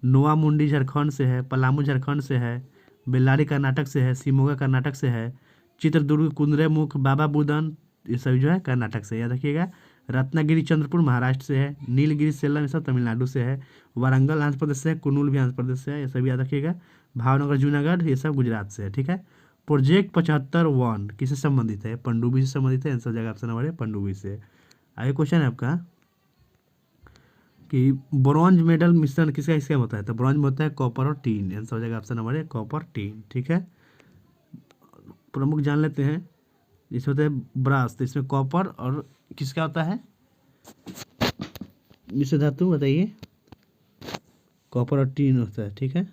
नोआ मुंडी झारखंड से है। पलामू झारखंड से है। बेल्लारी कर्नाटक से है। शिमोगा कर्नाटक से है। चित्रदुर्ग, कुंद्रेमुख, बाबा बुदन, ये सभी जो है कर्नाटक से, याद रखिएगा। रत्नागिरी चंद्रपुर महाराष्ट्र से है। नीलगिरी सेलम, ये सब तमिलनाडु से है। वारंगल आंध्र प्रदेश से है। कुर्नूल भी आंध्र प्रदेश से है, ये सभी याद रखिएगा। भावनगर जूनागढ़, ये सब गुजरात से है, ठीक है। प्रोजेक्ट 75-1 किससे संबंधित है? पनडुब्बी से संबंधित है। आंसर हो जाएगा ऑप्शन नंबर है, पनडुब्बी से। आगे क्वेश्चन है आपका कि ब्रॉन्ज मेडल मिश्रण किसका हिस्सा होता है? तो ब्रॉन्ज में होता है कॉपर और टीन। आंसर हो जाएगा ऑप्शन नंबर है, कॉपर टीन, ठीक है। प्रमुख जान लेते हैं। इसमें होता है ब्रास, तो इसमें कॉपर और किसका होता है मिश्र धातु, बताइए। कॉपर और टीन होता है, ठीक है।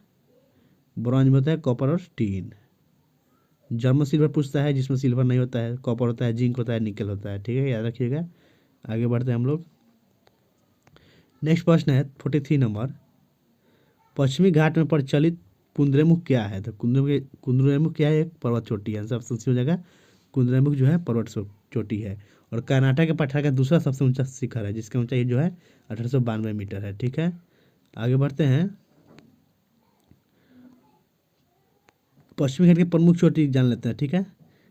ब्रॉन्ज में होता है कॉपर और टीन। जर्मन सिल्वर पूछता है जिसमें सिल्वर नहीं होता है, कॉपर होता है, जिंक होता है, निकल होता है, ठीक है, याद रखिएगा। आगे बढ़ते हैं हम लोग। नेक्स्ट प्रश्न है 43 नंबर। पश्चिमी घाट में प्रचलित कुंद्रेमुख क्या है? तो कुंद्रेमुख क्या है? एक पर्वत चोटी है। आंसर ऑप्शन सी हो जाएगा, कुंद्रेमुख जो है पर्वत चोटी है। और कर्नाटक के पठार का दूसरा सबसे ऊंचा शिखर है जिसका ऊंचाई जो है 1892 मीटर है, ठीक है। आगे बढ़ते हैं। पश्चिमी घाट की प्रमुख चोटी जान लेते हैं, ठीक है।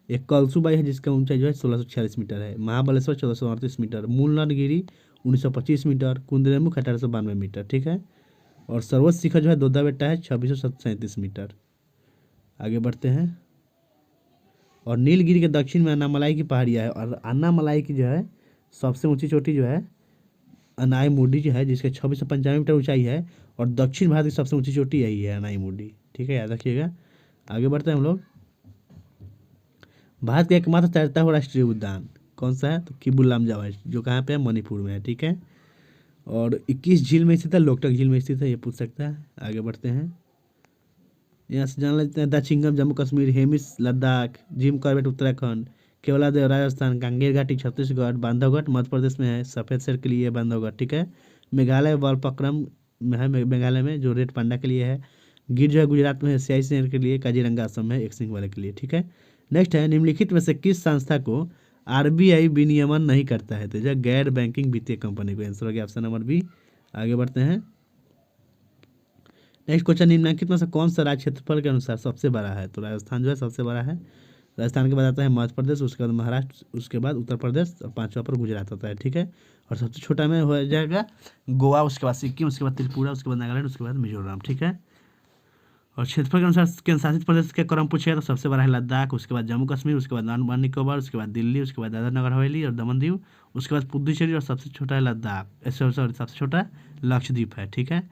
एक कलसूबाई है जिसका ऊंचाई जो है 1646 मीटर है। Mahabaleshwar 1438 metre. मूलनगिरी 1925 metre. Kudremukh 1892 metre, ठीक है। और सर्वोच्च शिखर जो है दोदा बेट्टा है 2637 मीटर। आगे बढ़ते हैं। और नीलगिरी के दक्षिण में अन्नामलाई की पहाड़ियाँ है। और अन्नामलाई की जो है सबसे ऊंची चोटी जो है अनाईमुडी जो है जिसके 2695 मीटर ऊंचाई है। और दक्षिण भारत की सबसे ऊंची चोटी यही है, अनाईमुडी, ठीक है, याद रखिएगा। आगे बढ़ते हैं हम लोग। भारत का एकमात्र तैरता हुआ राष्ट्रीय उद्यान कौन सा है? तो किबुल लामजाओ है, जो कहाँ पे है? मणिपुर में है, ठीक है। और 21 झील में स्थित है, लोकटक झील में स्थित है, ये पूछ सकता है। आगे बढ़ते हैं। यहाँ से जान लेते हैं दाचिंगम जम्मू कश्मीर, हेमिस लद्दाख, जिम कॉर्बेट उत्तराखंड, केवलादेव राजस्थान, गांगेर घाटी छत्तीसगढ़, बांधवगढ़ मध्य प्रदेश में है, सफ़ेद शेर के लिए बांधवगढ़, ठीक है। मेघालय वालपक्रम में है, मेघालय में, जो रेड पांडा के लिए है। गिर जो है गुजरात में है, सियाई शेर के लिए। काजीरंगा असम में, एक सिंह वाले के लिए, ठीक है। नेक्स्ट है, निम्नलिखित में से किस संस्था को आरबीआई विनियमन नहीं करता है? तो जो गैर बैंकिंग वित्तीय कंपनी को। आंसर हो गया ऑप्शन नंबर बी। आगे बढ़ते हैं। नेक्स्ट क्वेश्चन, निम्नलिखित में से कौन सा राज्य क्षेत्रफल के अनुसार सबसे बड़ा है? तो राजस्थान जो है सबसे बड़ा है। राजस्थान के बाद आता है मध्य प्रदेश, उसके बाद महाराष्ट्र, उसके बाद उत्तर प्रदेश और पांचवा पर गुजरात होता है, ठीक है। और सबसे छोटा में हो जाएगा गोवा, उसके बाद सिक्किम, उसके बाद त्रिपुरा, उसके बाद नागालैंड, उसके बाद मिजोरम, ठीक है। और क्षेत्रफल के अनुसार केंद्र शासित प्रदेश के क्रम पूछे तो सबसे बड़ा है लद्दाख, उसके बाद जम्मू कश्मीर, उसके बाद अंडमान निकोबार, उसके बाद दिल्ली, उसके बाद दादरा नगर हवेली और दमन दीव, उसके बाद पुडुचेरी और सबसे छोटा है लद्दाख, सॉरी सबसे छोटा लक्षद्वीप है, ठीक है।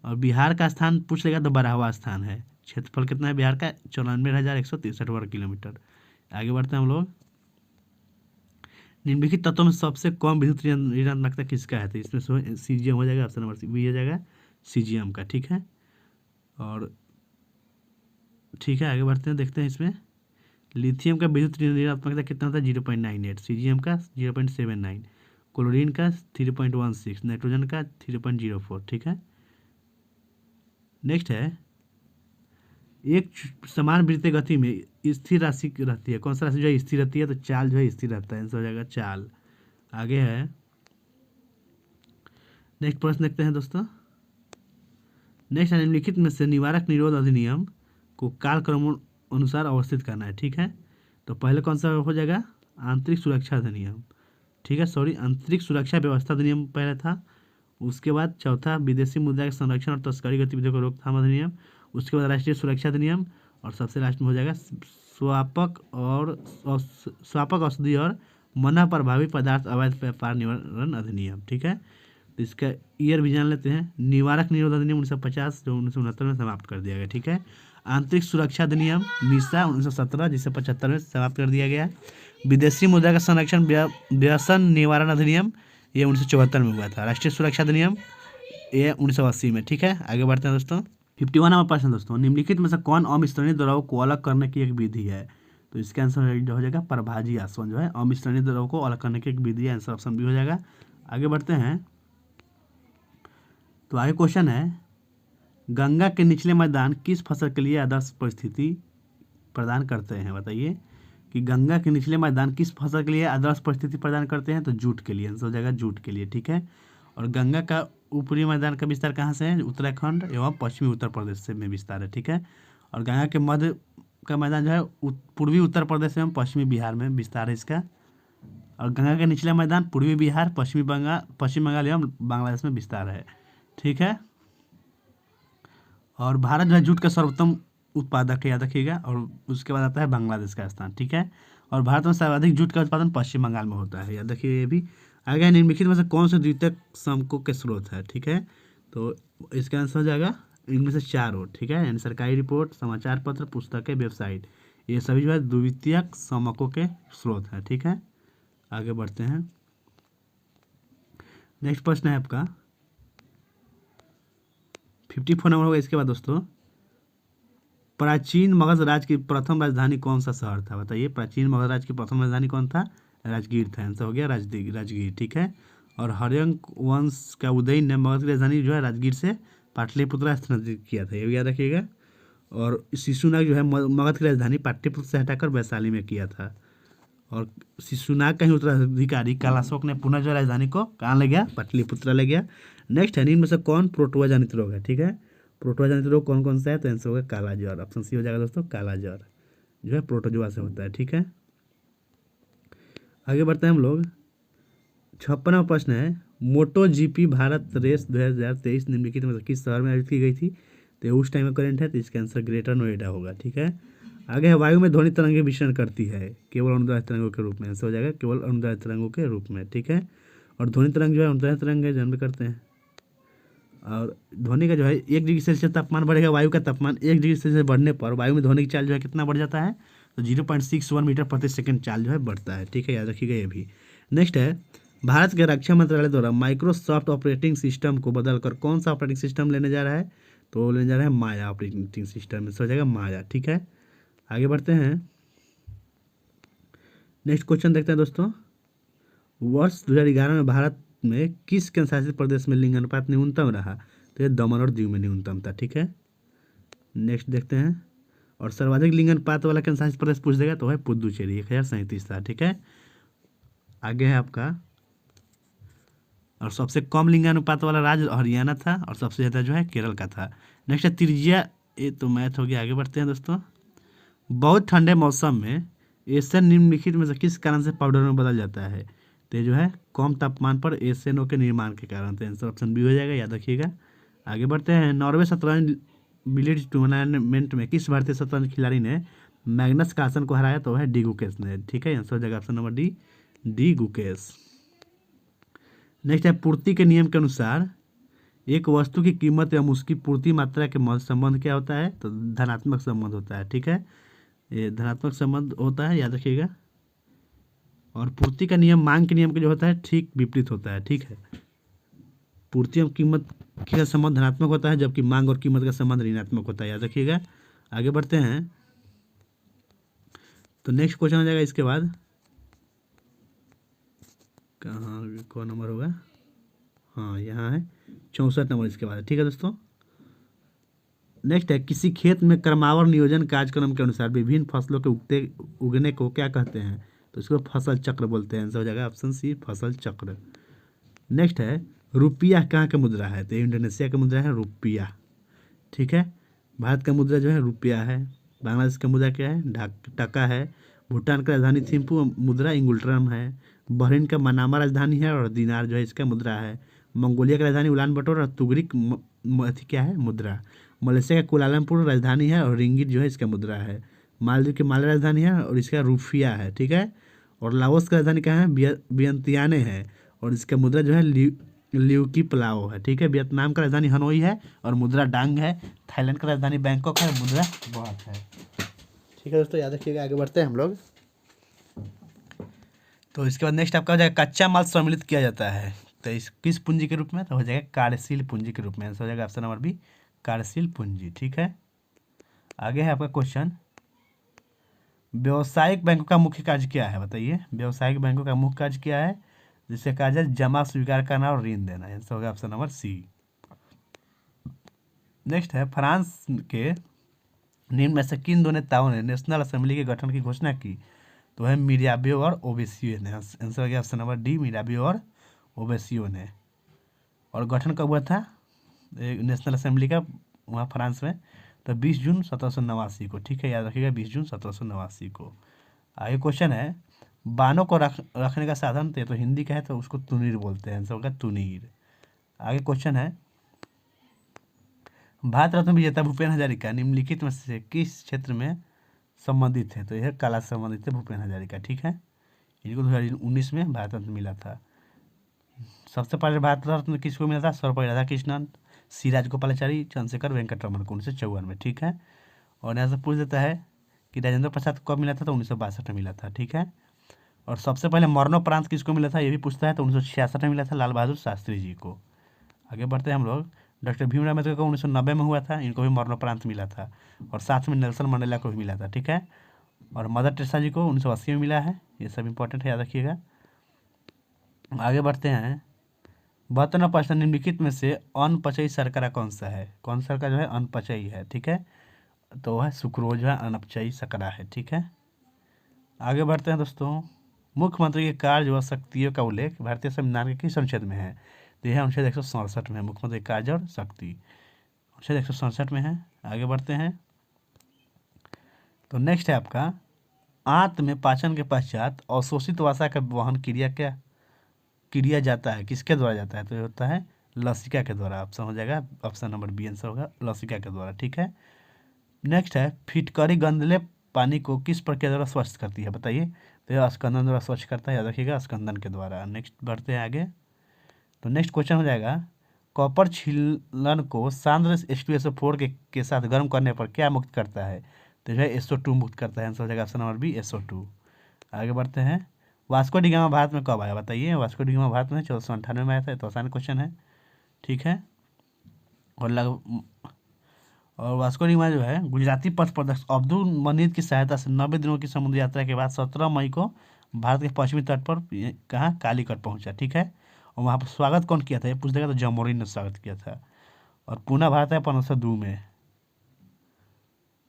और बिहार का स्थान पूछ लेगा तो 12वां स्थान है। क्षेत्रफल कितना है बिहार का? 94,163 वर्ग किलोमीटर। आगे बढ़ते हैं हम लोग। निम्नलिखित तत्वों में सबसे कम विद्युत ऋणात्मकता किसका है? तो इसमें सीजीएम हो जाएगा, ऑप्शन नंबर बी हो जाएगा सीजीएम का, ठीक है। और ठीक है, आगे बढ़ते हैं, देखते हैं इसमें लिथियम का विद्युत ऋणात्मकता कितना होता है? 0.98। सीजियम का 0.79। क्लोरीन का 3.16। नाइट्रोजन का 3.04। ठीक है। नेक्स्ट है, एक समान वृत्तीय गति में स्थिर राशि रहती है, कौन सा राशि जो है स्थिर रहती है? तो चाल जो है स्थिर रहता है, आंसर हो जाएगा चाल। आगे है, नेक्स्ट प्रश्न देखते हैं दोस्तों। नेक्स्ट है, निम्नलिखित में से निवारक निरोध अधिनियम को कालक्रम अनुसार अवस्थित करना है। ठीक है। तो पहले कौन सा हो जाएगा? आंतरिक सुरक्षा अधिनियम। ठीक है, सॉरी, आंतरिक सुरक्षा व्यवस्था अधिनियम पहले था। उसके बाद चौथा विदेशी मुद्रा के संरक्षण और तस्करी गतिविधियों को रोकथाम अधिनियम। उसके बाद राष्ट्रीय सुरक्षा अधिनियम, और सबसे लास्ट में हो जाएगा स्वापक औषधि और मना प्रभावी पदार्थ अवैध व्यापार निवारण अधिनियम। ठीक है। तो इसका ईयर भी जान लेते हैं। निवारक निरोध अधिनियम 1950 जो 1969 में समाप्त कर दिया गया। ठीक है। आंतरिक सुरक्षा अधिनियम निशा 1917 जिसे 75 में समाप्त कर दिया गया। विदेशी मुद्रा का संरक्षण व्यसन निवारण अधिनियम ये 1974 में हुआ था। राष्ट्रीय सुरक्षा अधिनियम ये 1980 में। ठीक है। आगे बढ़ते हैं दोस्तों। 51 नंबर प्रश्न दोस्तों, निम्नलिखित में से कौन अमिश्रणीय द्रव्यों को अलग करने की एक विधि है? तो इसका आंसर हो जाएगा प्रभाजी आसवन जो है अमिश्रणीय द्रव्यों को अलग करने की एक विधि है। आंसर ऑप्शन बी हो जाएगा। आगे बढ़ते हैं। तो आगे क्वेश्चन है, गंगा के निचले मैदान किस फसल के लिए आदर्श परिस्थिति प्रदान करते हैं? बताइए कि गंगा के निचले मैदान किस फसल के लिए आदर्श परिस्थिति प्रदान करते हैं? तो जूट के लिए। आंसर हो जाएगा जूट के लिए। ठीक है। और गंगा का ऊपरी मैदान का विस्तार कहाँ से है? उत्तराखंड एवं पश्चिमी उत्तर प्रदेश से में विस्तार है। ठीक है। और गंगा के मध्य का मैदान जो है पूर्वी उत्तर प्रदेश एवं पश्चिमी बिहार में विस्तार है इसका। और गंगा के निचला मैदान पूर्वी बिहार, पश्चिम बंगाल एवं बांग्लादेश में विस्तार है। ठीक है। और भारत जो है जूट का सर्वोत्तम उत्पादक है, याद रखिएगा। और उसके बाद आता है बांग्लादेश का स्थान। ठीक है। और भारत में सर्वाधिक जूट का उत्पादन पश्चिम बंगाल में होता है, याद रखिए ये भी। आगे निम्नलिखित में से कौन से द्वितीयक समकों के स्रोत है? ठीक है। तो इसका आंसर हो जाएगा इनमें से चारों। ठीक है। यानी सरकारी रिपोर्ट, समाचार पत्र, पुस्तकें, वेबसाइट, ये सभी जो है द्वितीयक समकों के स्रोत हैं। ठीक है। आगे बढ़ते हैं। नेक्स्ट प्रश्न है आपका 54 नंबर होगा। इसके बाद दोस्तों, प्राचीन मगध राज्य की प्रथम राजधानी कौन सा शहर था? बताइए, प्राचीन मगध राज्य की प्रथम राजधानी कौन था? राजगीर था। आंसर हो गया राजगीर। ठीक है। और हर्यंक वंश का उदय ने मगध की राजधानी जो है राजगीर से पाटलिपुत्र स्थानांतरित किया था, ये भी याद रखिएगा। और शिशुनाग जो है मगध की राजधानी पाटलिपुत्र से हटाकर वैशाली में किया था। और शिशुनाग का ही उत्तराधिकारी कालाशोक ने पुनः जो राजधानी को कहाँ ले गया? पाटलिपुत्र ले गया। नेक्स्ट है, इनमें से कौन प्रोटोआ जनित रोग है? ठीक है। प्रोटोआ जनित रोग कौन कौन सा है? तो आंसर होगा काला ज्वर। ऑप्शन सी हो जाएगा दोस्तों, काला ज्वर जो है प्रोटोजोआ से होता है। ठीक है। आगे बढ़ते हैं हम लोग। 56वां प्रश्न है, मोटो जीपी भारत रेस 2023 निम्नलिखित में किस शहर में आयोजित की गई थी? तो उस टाइम में करेंट है, तो इसका आंसर ग्रेटर नोएडा होगा। ठीक है। आगे है, वायु में ध्वनि तरंगें विचरण करती है केवल अनुदैर्ध्य तरंगों के रूप में। आंसर हो जाएगा केवल अनुदैर्ध्य तरंगों के रूप में। ठीक है। और ध्वनि तरंग जो है अनुदैर्ध्य तरंग है, जन्म करते हैं। और ध्वनि का जो है 1 डिग्री सेल्सियस तापमान बढ़ेगा, वायु का तापमान 1 डिग्री सेल्सियस बढ़ने पर वायु में ध्वनि की चाल जो है कितना बढ़ जाता है? तो 0.61 मीटर प्रति सेकंड चाल जो है बढ़ता है। ठीक है, याद रखिएगा ये भी। नेक्स्ट है, भारत के रक्षा मंत्रालय द्वारा माइक्रोसॉफ्ट ऑपरेटिंग सिस्टम को बदलकर कौन सा ऑपरेटिंग सिस्टम लेने जा रहा है? तो लेने जा रहा है माया ऑपरेटिंग सिस्टम। इससे हो जाएगा माया। ठीक है। आगे बढ़ते हैं। नेक्स्ट क्वेश्चन देखते हैं दोस्तों। वर्ष 2011 में भारत में किस केंद्र शासित प्रदेश में लिंग अनुपात न्यूनतम रहा? तो ये दमन और दीव में न्यूनतम था। ठीक है। नेक्स्ट देखते हैं। और सर्वाधिक लिंग अनुपात वाला केंद्र शासित प्रदेश पूछ देगा तो है पुदुचेरी, 1037 था। ठीक है। आगे है आपका, और सबसे कम लिंगानुपात वाला राज्य हरियाणा था, और सबसे ज़्यादा जो है केरल का था। नेक्स्ट है त्रिज्या, ये तो मैथ हो गया। आगे बढ़ते हैं दोस्तों। बहुत ठंडे मौसम में एशियन निम्नलिखित में से किस कारण से पाउडर में बदल जाता है? तो जो है कम तापमान पर एशियनों के निर्माण के कारण। तो आंसर ऑप्शन बी हो जाएगा, याद रखिएगा। आगे बढ़ते हैं। नॉर्वे शतरंज बिलियर्ड्स टूर्नामेंट में किस भारतीय शतरंज खिलाड़ी ने मैग्नस कार्लसन को हराया? तो है डी गुकेश ने। ठीक है, आंसर हो जाएगा option number D Gukesh. Next है, पूर्ति के नियम के अनुसार एक वस्तु की कीमत एवं उसकी पूर्ति मात्रा के मध्य संबंध क्या होता है? तो धनात्मक संबंध होता है। ठीक है, ये धनात्मक संबंध होता है, याद रखिएगा। और पूर्ति का नियम मांग के नियम के जो होता है ठीक विपरीत होता है। ठीक है, पूर्ति एवं कीमत का संबंध धनात्मक होता है, जबकि मांग और कीमत का संबंध ऋणात्मक होता है, याद रखिएगा। आगे बढ़ते हैं। तो नेक्स्ट क्वेश्चन हो जाएगा इसके बाद, कहाँ कौन नंबर होगा, हाँ यहाँ है 64 नंबर इसके बाद, ठीक है दोस्तों। नेक्स्ट है, किसी खेत में क्रमावर नियोजन कार्यक्रम के अनुसार विभिन्न फसलों के उगने को क्या कहते हैं? तो इसको फसल चक्र बोलते हैं। आंसर हो जाएगा ऑप्शन सी, फसल चक्र। नेक्स्ट है, रुपया कहाँ का मुद्रा है? तो इंडोनेशिया का मुद्रा है रुपया, ठीक है। भारत का मुद्रा जो है रुपया है। बांग्लादेश का मुद्रा क्या है? टका है। भूटान का राजधानी थिम्पू मुद्रा इंगुल्ट्रम है। बहरीन का मनामा राजधानी है और दिनार जो है इसका मुद्रा है। मंगोलिया की राजधानी उलान बटोर और तुगरिक क्या है? मुद्रा। मलेशिया का कुलालमपुर राजधानी है और रिंगिट जो है इसका मुद्रा है। मालदीव की माले राजधानी है और इसका रुफिया है, ठीक है। और लाओस की राजधानी क्या है? वियंतियाने है और इसका मुद्रा जो है ल्यूकी पलाओ है, ठीक है। वियतनाम का राजधानी हनोई है और मुद्रा डांग है। थाईलैंड का राजधानी बैंकॉक है, मुद्रा बात है, ठीक है दोस्तों, याद रखिएगा। आगे बढ़ते हैं हम लोग। तो इसके बाद नेक्स्ट आपका हो जाएगा, कच्चा माल सम्मिलित किया जाता है तो इस किस पूंजी के रूप में? तो हो जाएगा कार्यशील पूंजी के रूप में। आंसर हो जाएगा ऑप्शन नंबर बी, कार्यशील पूंजी, ठीक है। आगे है आपका क्वेश्चन, व्यावसायिक बैंकों का मुख्य कार्य क्या है? बताइए, व्यावसायिक बैंकों का मुख्य कार्य क्या है? जिससे कहा जाए जमा स्वीकार करना और ऋण देना। आंसर होगा ऑप्शन नंबर सी। नेक्स्ट है, फ्रांस के निम्न में से किन दो नेताओं ने नेशनल असेंबली के गठन की घोषणा की? तो है मिराबियो और ओबेसियो ने। आंसर हो गया ऑप्शन नंबर डी, मिराबियो और ओबेसियो ने। और गठन कब हुआ था नेशनल असेंबली का वहाँ फ्रांस में? तो 20 जून 1789 को, ठीक है, याद रखिएगा 20 जून 1789 को। आगे क्वेश्चन है, बानों को रखने का साधन तो हिंदी का है तो उसको तुनीर बोलते हैं। आंसर होगा तुनीर। आगे क्वेश्चन है, भारत रत्न विजेता भूपेन हजारिका निम्नलिखित में से किस क्षेत्र में संबंधित है? तो यह कला से संबंधित है भूपेन हजारिका, ठीक है। इनको 2019 में भारत रत्न मिला था। सबसे पहले भारत रत्न किसको मिला था? सर्वपल्ली राधाकृष्णन, सी राजगोपालाचारी, चंद्रशेखर वेंकटरमन को 1954 में, ठीक है। और यहाँ से पूछ देता है कि राजेंद्र प्रसाद को कब मिला था? तो 1962 में मिला था, ठीक है। और सबसे पहले मरणोपरांत किसको मिला था? ये भी पूछता है। तो 1966 में मिला था लाल बहादुर शास्त्री जी को। आगे बढ़ते हैं हम लोग। डॉक्टर भीमराव अम्बेडकर को 1990 में हुआ था, इनको भी मरणोपरांत मिला था। और साथ में नेल्सन मंडेला को भी मिला था, ठीक है। और मदर टेरेसा जी को 1980 में मिला है। ये सब इंपॉर्टेंट है, याद रखिएगा। आगे बढ़ते हैं, 72% निम्नलिखित में से अनपचयी शर्करा कौन सा है? कौन सा शर्करा जो है अनपचयी है, ठीक है। तो वह सुक्रोज है, अनपचयी शर्करा है, ठीक है। आगे बढ़ते हैं दोस्तों, मुख्यमंत्री के कार्य व शक्तियों का उल्लेख भारतीय संविधान के किस अनुच्छेद में है? तो यह अनुच्छेद 167 में है। मुख्यमंत्री कार्य और शक्ति अनुच्छेद 167 में है। आगे बढ़ते हैं, तो नेक्स्ट है आपका, आंत में पाचन के पश्चात अवशोषित वसा का वहन क्रिया जाता है, किसके द्वारा जाता है? तो ये होता है लसिका के द्वारा। ऑप्शन हो जाएगा ऑप्शन नंबर बी, आंसर होगा लसिका के द्वारा, ठीक है। नेक्स्ट है, फिटकरी गंदले पानी को किस प्रक्रिया द्वारा स्वच्छ करती है? बताइए। तो यह स्कंदन द्वारा स्वच्छ करता है, याद रखिएगा स्कंदन के द्वारा। नेक्स्ट बढ़ते हैं आगे। तो नेक्स्ट क्वेश्चन हो जाएगा, कॉपर छीलन को सांद्र H2SO4 के साथ गर्म करने पर क्या मुक्त करता है? तो जो है SO2 मुक्त करता है। आंसर हो जाएगा ऑप्शन नंबर बी, SO2। आगे बढ़ते हैं, वास्को डी गामा भारत में कब आया? बताइए। वास्को डी गामा भारत में 1498 में आया था। तो आसान क्वेश्चन है, ठीक है। और वास्को डी गामा जो है गुजराती पथ प्रदर्शक अब्दुल मनीद की सहायता से 90 दिनों की समुद्री यात्रा के बाद 17 मई को भारत के पश्चिमी तट पर कहाँ कालीकट पहुंचा, ठीक है। और वहाँ पर स्वागत कौन किया था? ये पूछ देगा तो जमोरिन ने स्वागत किया था। और पुणे भारत है 1502 में,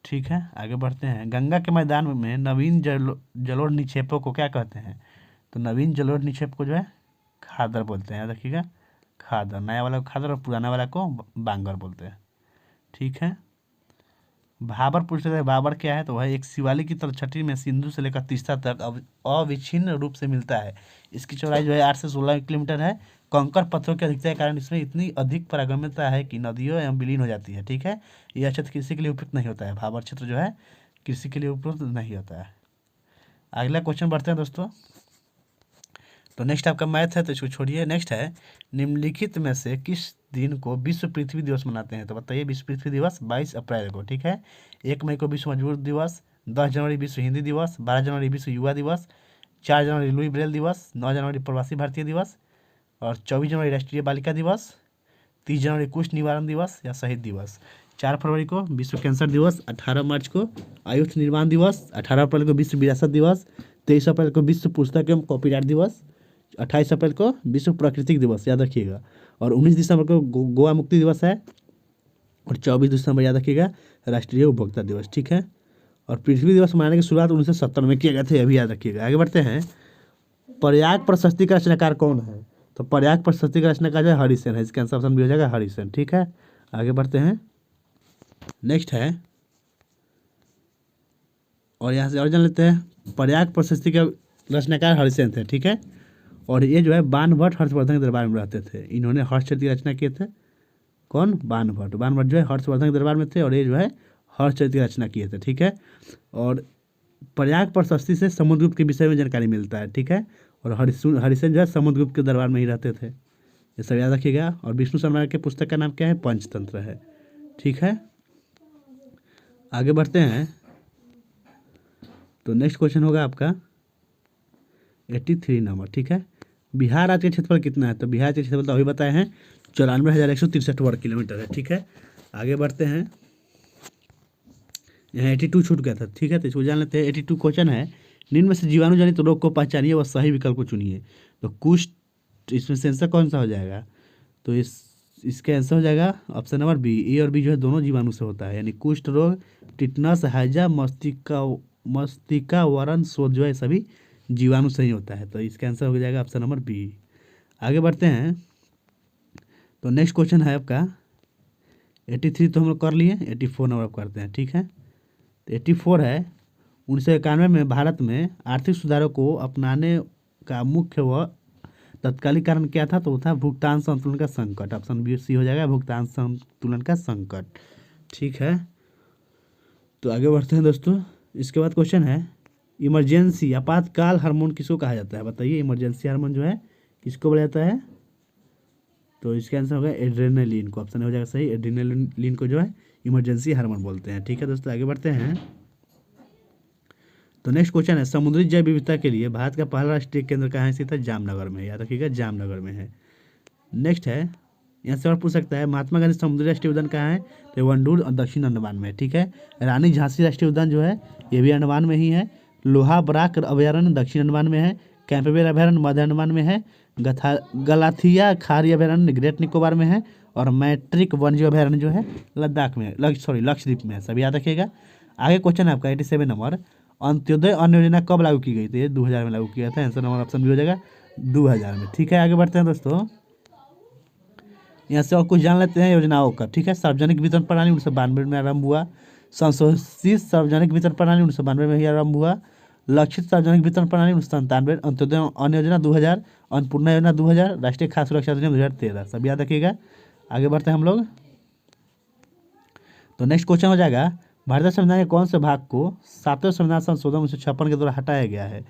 ठीक है। आगे बढ़ते हैं, गंगा के मैदान में नवीन जलोढ़ निक्षेपों को क्या कहते हैं? तो नवीन जलोढ़ निक्षेप को जो है खादर बोलते हैं, याद रखिएगा खादर। नया वाला को खादर और पुराना वाला को बांगर बोलते हैं, ठीक है। भाबर पूछ रहे थे, भाबर क्या है? तो वह एक शिवालिक की तलछटी में सिंधु से लेकर तीस्ता तक अविच्छिन्न रूप से मिलता है। इसकी चौड़ाई जो है 8 से 16 किलोमीटर है। कंकर पत्थरों की अधिकता के कारण इसमें इतनी अधिक पारगम्यता है कि नदियों एवं विलीन हो जाती है, ठीक है। यह क्षेत्र कृषि के लिए उपयुक्त नहीं होता है। भाबर क्षेत्र जो है कृषि के लिए उपयुक्त नहीं होता है। अगला क्वेश्चन बढ़ते हैं दोस्तों। तो नेक्स्ट आपका मैथ है तो इसको छोड़िए। नेक्स्ट है, निम्नलिखित में से किस दिन को विश्व पृथ्वी दिवस मनाते हैं? तो बताइए। विश्व पृथ्वी दिवस 22 अप्रैल को, ठीक है। 1 मई को विश्व मजदूर दिवस, 10 जनवरी विश्व हिंदी दिवस, 12 जनवरी विश्व युवा दिवस, 4 जनवरी लुई ब्रेल दिवस, 9 जनवरी प्रवासी भारतीय दिवस, और 24 जनवरी राष्ट्रीय बालिका दिवस, 30 जनवरी कुष्ठ निवारण दिवस या शहीद दिवस। 4 फरवरी को विश्व कैंसर दिवस, 18 मार्च को आयुष निर्माण दिवस, 18 अप्रैल को विश्व विरासत दिवस, 23 अप्रैल को विश्व पुस्तक एवं कॉपीराइट दिवस, 28 अप्रैल को विश्व प्राकृतिक दिवस, याद रखिएगा। और 19 दिसंबर को गोवा मुक्ति दिवस है, और 24 दिसंबर याद रखिएगा राष्ट्रीय उपभोक्ता दिवस, ठीक है। और पृथ्वी दिवस मनाने की शुरुआत 1970 में किया गया था, अभी याद रखिएगा। आगे बढ़ते हैं, प्रयाग प्रशस्ति का रचनाकार कौन है? तो प्रयाग प्रशस्ति का रचनाकार जो है हरिसेन है, इसका आंसर ऑप्शन भी हो जाएगा हरिसेन, ठीक है। आगे बढ़ते हैं, नेक्स्ट है, और यहाँ से और जान लेते हैं, प्रयाग प्रशस्ति के रचनाकार हरिसेन थे, ठीक है। और ये जो है बाणभट्ट हर्षवर्धन के दरबार में रहते थे, इन्होंने हर्षचरित की रचना किए थे। कौन? बाणभट्ट। बाणभट्ट जो है हर्षवर्धन के दरबार में थे, और ये जो है हर्षचरित की रचना किए थे, ठीक है। और प्रयाग प्रशस्ति से समुद्रगुप्त के विषय में जानकारी मिलता है, ठीक है। और हरिसेन जो है समुद्रगुप्त के दरबार में ही रहते थे, ये सब याद रखिएगा। और विष्णु शर्मा के पुस्तक का नाम क्या है? पंचतंत्र है, ठीक है। आगे बढ़ते हैं, तो नेक्स्ट क्वेश्चन होगा आपका 83 नंबर, ठीक है। बिहार राज्य का क्षेत्रफल कितना है? तो बिहार के क्षेत्रफल तो अभी बताए हैं 94,163 वर्ग किलोमीटर है, ठीक है। आगे बढ़ते हैं, यहाँ 82 छूट गया था, ठीक है, तो इसको जान लेते हैं। 82 क्वेश्चन है, निम्न में से जीवाणु जनित रोग को पहचानिए व सही विकल्प को चुनिए। तो कुष्ठ, इसमें से आंसर कौन सा हो जाएगा? तो इसके आंसर हो जाएगा ऑप्शन नंबर बी। ए और बी जो है दोनों जीवाणु से होता है, यानी कुष्ठ रोग, टिटनस, हैजा, मस्तिका वरण शोथ जो है सभी जीवाणु से ही होता है, तो इसका आंसर हो जाएगा ऑप्शन नंबर बी। आगे बढ़ते हैं, तो नेक्स्ट क्वेश्चन है आपका 83 तो हम लोग कर लिए, 84 नंबर करते हैं, ठीक है। तो 84 है, 1991 में भारत में आर्थिक सुधारों को अपनाने का मुख्य व तत्कालिक कारण क्या था? तो वो था भुगतान संतुलन का संकट, ऑप्शन बी सी हो जाएगा, भुगतान संतुलन का संकट, ठीक है। तो आगे बढ़ते हैं दोस्तों, इसके बाद क्वेश्चन है, इमरजेंसी आपातकाल हार्मोन किसको कहा जाता है? बताइए, इमरजेंसी हार्मोन जो है किसको बोला जाता है? तो इसका आंसर होगा एड्रेनालिन को, ऑप्शन हो जाएगा सही, एड्रेनालिन को जो है इमरजेंसी हार्मोन बोलते हैं, ठीक है दोस्तों। आगे बढ़ते हैं, तो नेक्स्ट क्वेश्चन है, समुद्री जैव विविधता के लिए भारत का पहला राष्ट्रीय केंद्र कहाँ स्थित है? जामनगर में, याद रखिएगा जामनगर में है। नेक्स्ट है, यहाँ से और पूछ सकता है, महात्मा गांधी समुद्री राष्ट्रीय उद्यान कहाँ है? तो वनडूर और दक्षिण अंडमान में, ठीक है। रानी झांसी राष्ट्रीय उद्यान जो है ये भी अंडमान में ही है। लोहा बराक अभयारण्य दक्षिण अंडमान में है। कैंपबेल अभयारण्य मध्य अंडमान में है। गलाथिया खारी अभयारण्य ग्रेट निकोबार में है। और मैट्रिक वन्यजीव अभयारण्य जो है लद्दाख में, लक्षद्वीप में है, सब याद रखिएगा। आगे क्वेश्चन है आपका 87 नंबर, अंत्योदय अन्न योजना कब लागू की गई थी? 2000 में लागू किया था, आंसर नंबर ऑप्शन भी हो जाएगा 2000 में, ठीक है। आगे बढ़ते हैं दोस्तों, यहाँ से और कुछ जान लेते हैं योजनाओं का, ठीक है। सार्वजनिक वितरण प्रणाली 1992 में आरंभ हुआ। संशोधित सार्वजनिक वितरण प्रणाली 1992 में ही आरंभ हुआ। लक्षित सार्वजनिक वितरण प्रणाली 1997, अंत्योदय अन्न योजना 2000, अन्नपूर्णा योजना 2000, राष्ट्रीय खाद्य सुरक्षा अधिनियम 2013, सब याद रखिएगा। आगे बढ़ते हैं हम लोग, तो नेक्स्ट क्वेश्चन हो जाएगा, भारतीय संविधान के कौन से भाग को 7वें संविधान संशोधन 1956 के द्वारा हटाया गया है?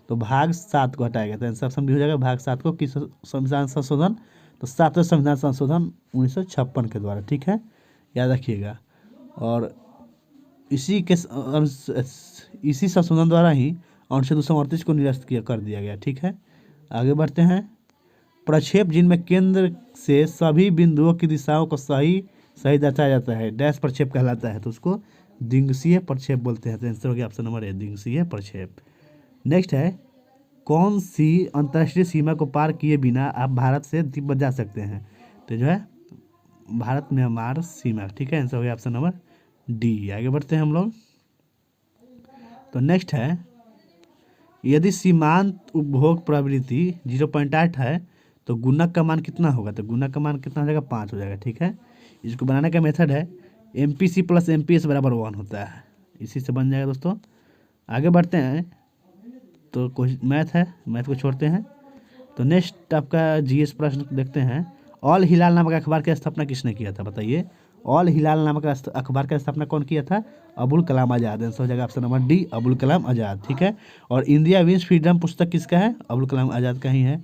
तो भाग 7 को हटाया गया था, आंसर ऑप्शन भी हो जाएगा भाग 7 को। किस संविधान संशोधन? तो 7वें संविधान संशोधन 1956 के द्वारा, ठीक है, याद रखिएगा। और इसी संशोधन द्वारा ही अनुच्छेद 238 को निरस्त कर दिया गया, ठीक है। आगे बढ़ते हैं, प्रक्षेप जिनमें केंद्र से सभी बिंदुओं की दिशाओं को सही दर्शाया जाता है डैश प्रक्षेप कहलाता है, तो उसको द्विदिशीय प्रक्षेप बोलते हैं, तो आंसर हो गया ऑप्शन नंबर ए, द्विदिशीय प्रक्षेप। नेक्स्ट है, कौन सी अंतर्राष्ट्रीय सीमा को पार किए बिना आप भारत से तिब्बत जा सकते हैं? तो जो है भारत म्यांमार सीमा, ठीक है, आंसर हो गया ऑप्शन नंबर डी। आगे बढ़ते हैं हम लोग, तो नेक्स्ट है, यदि सीमांत उपभोग प्रवृत्ति 0.8 है तो गुणक का मान कितना होगा? तो गुणक का मान कितना हो जाएगा? 5 हो जाएगा, ठीक है। इसको बनाने का मेथड है MPC + MPS = 1 होता है, इसी से बन जाएगा दोस्तों। आगे बढ़ते हैं, तो कुछ मैथ है, मैथ को छोड़ते हैं। तो नेक्स्ट आपका GS प्रश्न देखते हैं, ऑल हिलाल नामक अखबार की स्थापना किसने किया था? बताइए, ऑल हिलाल नामक अखबार की स्थापना कौन किया था? अबुल कलाम आज़ाद, आंसर हो जाएगा option number D, Abul Kalam Azad, ठीक है। और इंडिया विंस फ्रीडम पुस्तक किसका है? अबुल कलाम आज़ाद का ही है।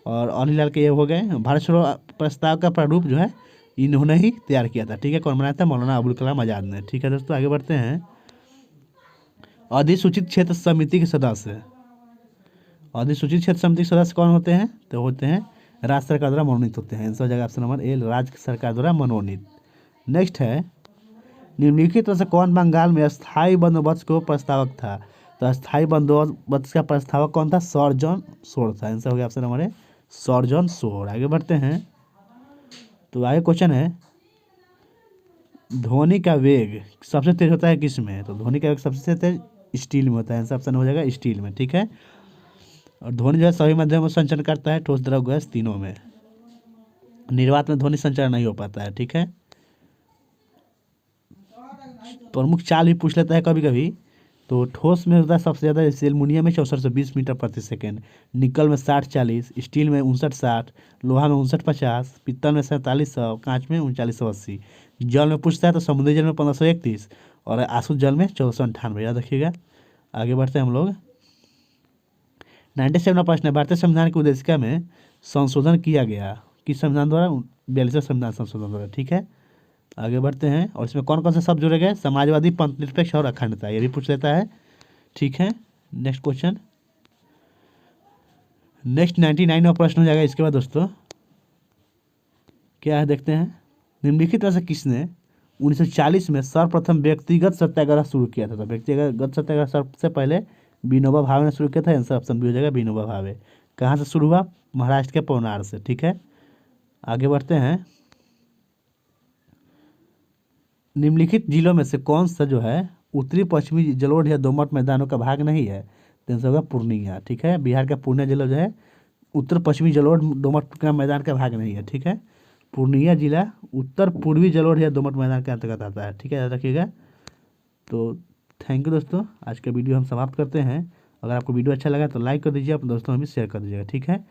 और ऑल हिलाल के ये हो गए। भारत छोड़ो प्रस्ताव का प्रारूप जो है इन्होंने ही तैयार किया था, ठीक है। कौन बनाया था? मौलाना अबुल कलाम आज़ाद ने, ठीक है दोस्तों। आगे बढ़ते हैं, अधिसूचित क्षेत्र समिति के सदस्य, अधिसूचित क्षेत्र समिति के सदस्य कौन होते हैं? तो होते हैं राज्य सरकार द्वारा मनोनीत होते हैं, आंसर हो जाएगा ऑप्शन नंबर ए, राज्य सरकार द्वारा मनोनीत। नेक्स्ट है, निम्नलिखित में से कौन बंगाल में स्थायी बंदोबस्त को प्रस्तावक था? तो स्थायी बंदोबस्त का प्रस्तावक कौन था? सर जॉन शोर था। आंसर हो गया option number A, sir John Shore. आगे बढ़ते हैं। तो आगे क्वेश्चन है, ध्वनि का वेग सबसे तेज होता है किस में? तो ध्वनि का वेग सबसे तेज स्टील में होता है। आंसर ऑप्शन हो जाएगा स्टील में, ठीक है। और ध्वनि जो है सभी माध्यम में संचरण करता है, ठोस, द्रव, गैस तीनों में। निर्वात में ध्वनि संचरण नहीं हो पाता है, ठीक है। प्रमुख चाल भी पूछ लेता है कभी कभी। तो ठोस में होता है सबसे ज़्यादा, जैसे एल्युमिनियम में 6420 मीटर प्रति सेकेंड, निकल में 6040, स्टील में 5960, लोहा में 5950, पित्तल में 4700, कांच में 3980। जल में पूछता है तो समुद्री जल में 1531 और आसु जल में 1498, याद रखिएगा। आगे बढ़ते हैं हम लोग। 97वां प्रश्न है, भारतीय संविधान की उद्देशिका में संशोधन किया गया किस संविधान द्वारा? 42वां संविधान संशोधन द्वारा, ठीक है। आगे बढ़ते हैं। और इसमें कौन कौन से शब्द जुड़े गए? समाजवादी, पंथ निरपेक्ष और अखंडता, ये भी पूछ लेता है, ठीक है। नेक्स्ट क्वेश्चन, नेक्स्ट 99वां प्रश्न हो जाएगा इसके बाद दोस्तों। क्या है देखते हैं। निम्नलिखित में से किसने 1940 में सर्वप्रथम व्यक्तिगत सत्याग्रह शुरू किया था? तो व्यक्तिगत सत्याग्रह सबसे पहले विनोबा भावे ने शुरू किया था। आंसर ऑप्शन बी हो जाएगा विनोबा भावे। कहाँ से शुरू हुआ? महाराष्ट्र के पवनार से, ठीक है। आगे बढ़ते हैं। निम्नलिखित जिलों में से कौन सा जो है उत्तरी पश्चिमी जलोढ़ या दोमट मैदानों का भाग नहीं है? तो आंसर होगा पूर्णिया, ठीक है। बिहार का पूर्णिया जिला जो है उत्तर पश्चिमी जलोढ़ दोमट का मैदान का भाग नहीं है, ठीक है। पूर्णिया जिला उत्तर पूर्वी जलोढ़ या दोमट मैदान के अंतर्गत आता है, ठीक है, याद रखिएगा। तो थैंक यू दोस्तों, आज का वीडियो हम समाप्त करते हैं। अगर आपको वीडियो अच्छा लगा तो लाइक कर दीजिए, अपने दोस्तों में भी शेयर कर दीजिएगा, ठीक है।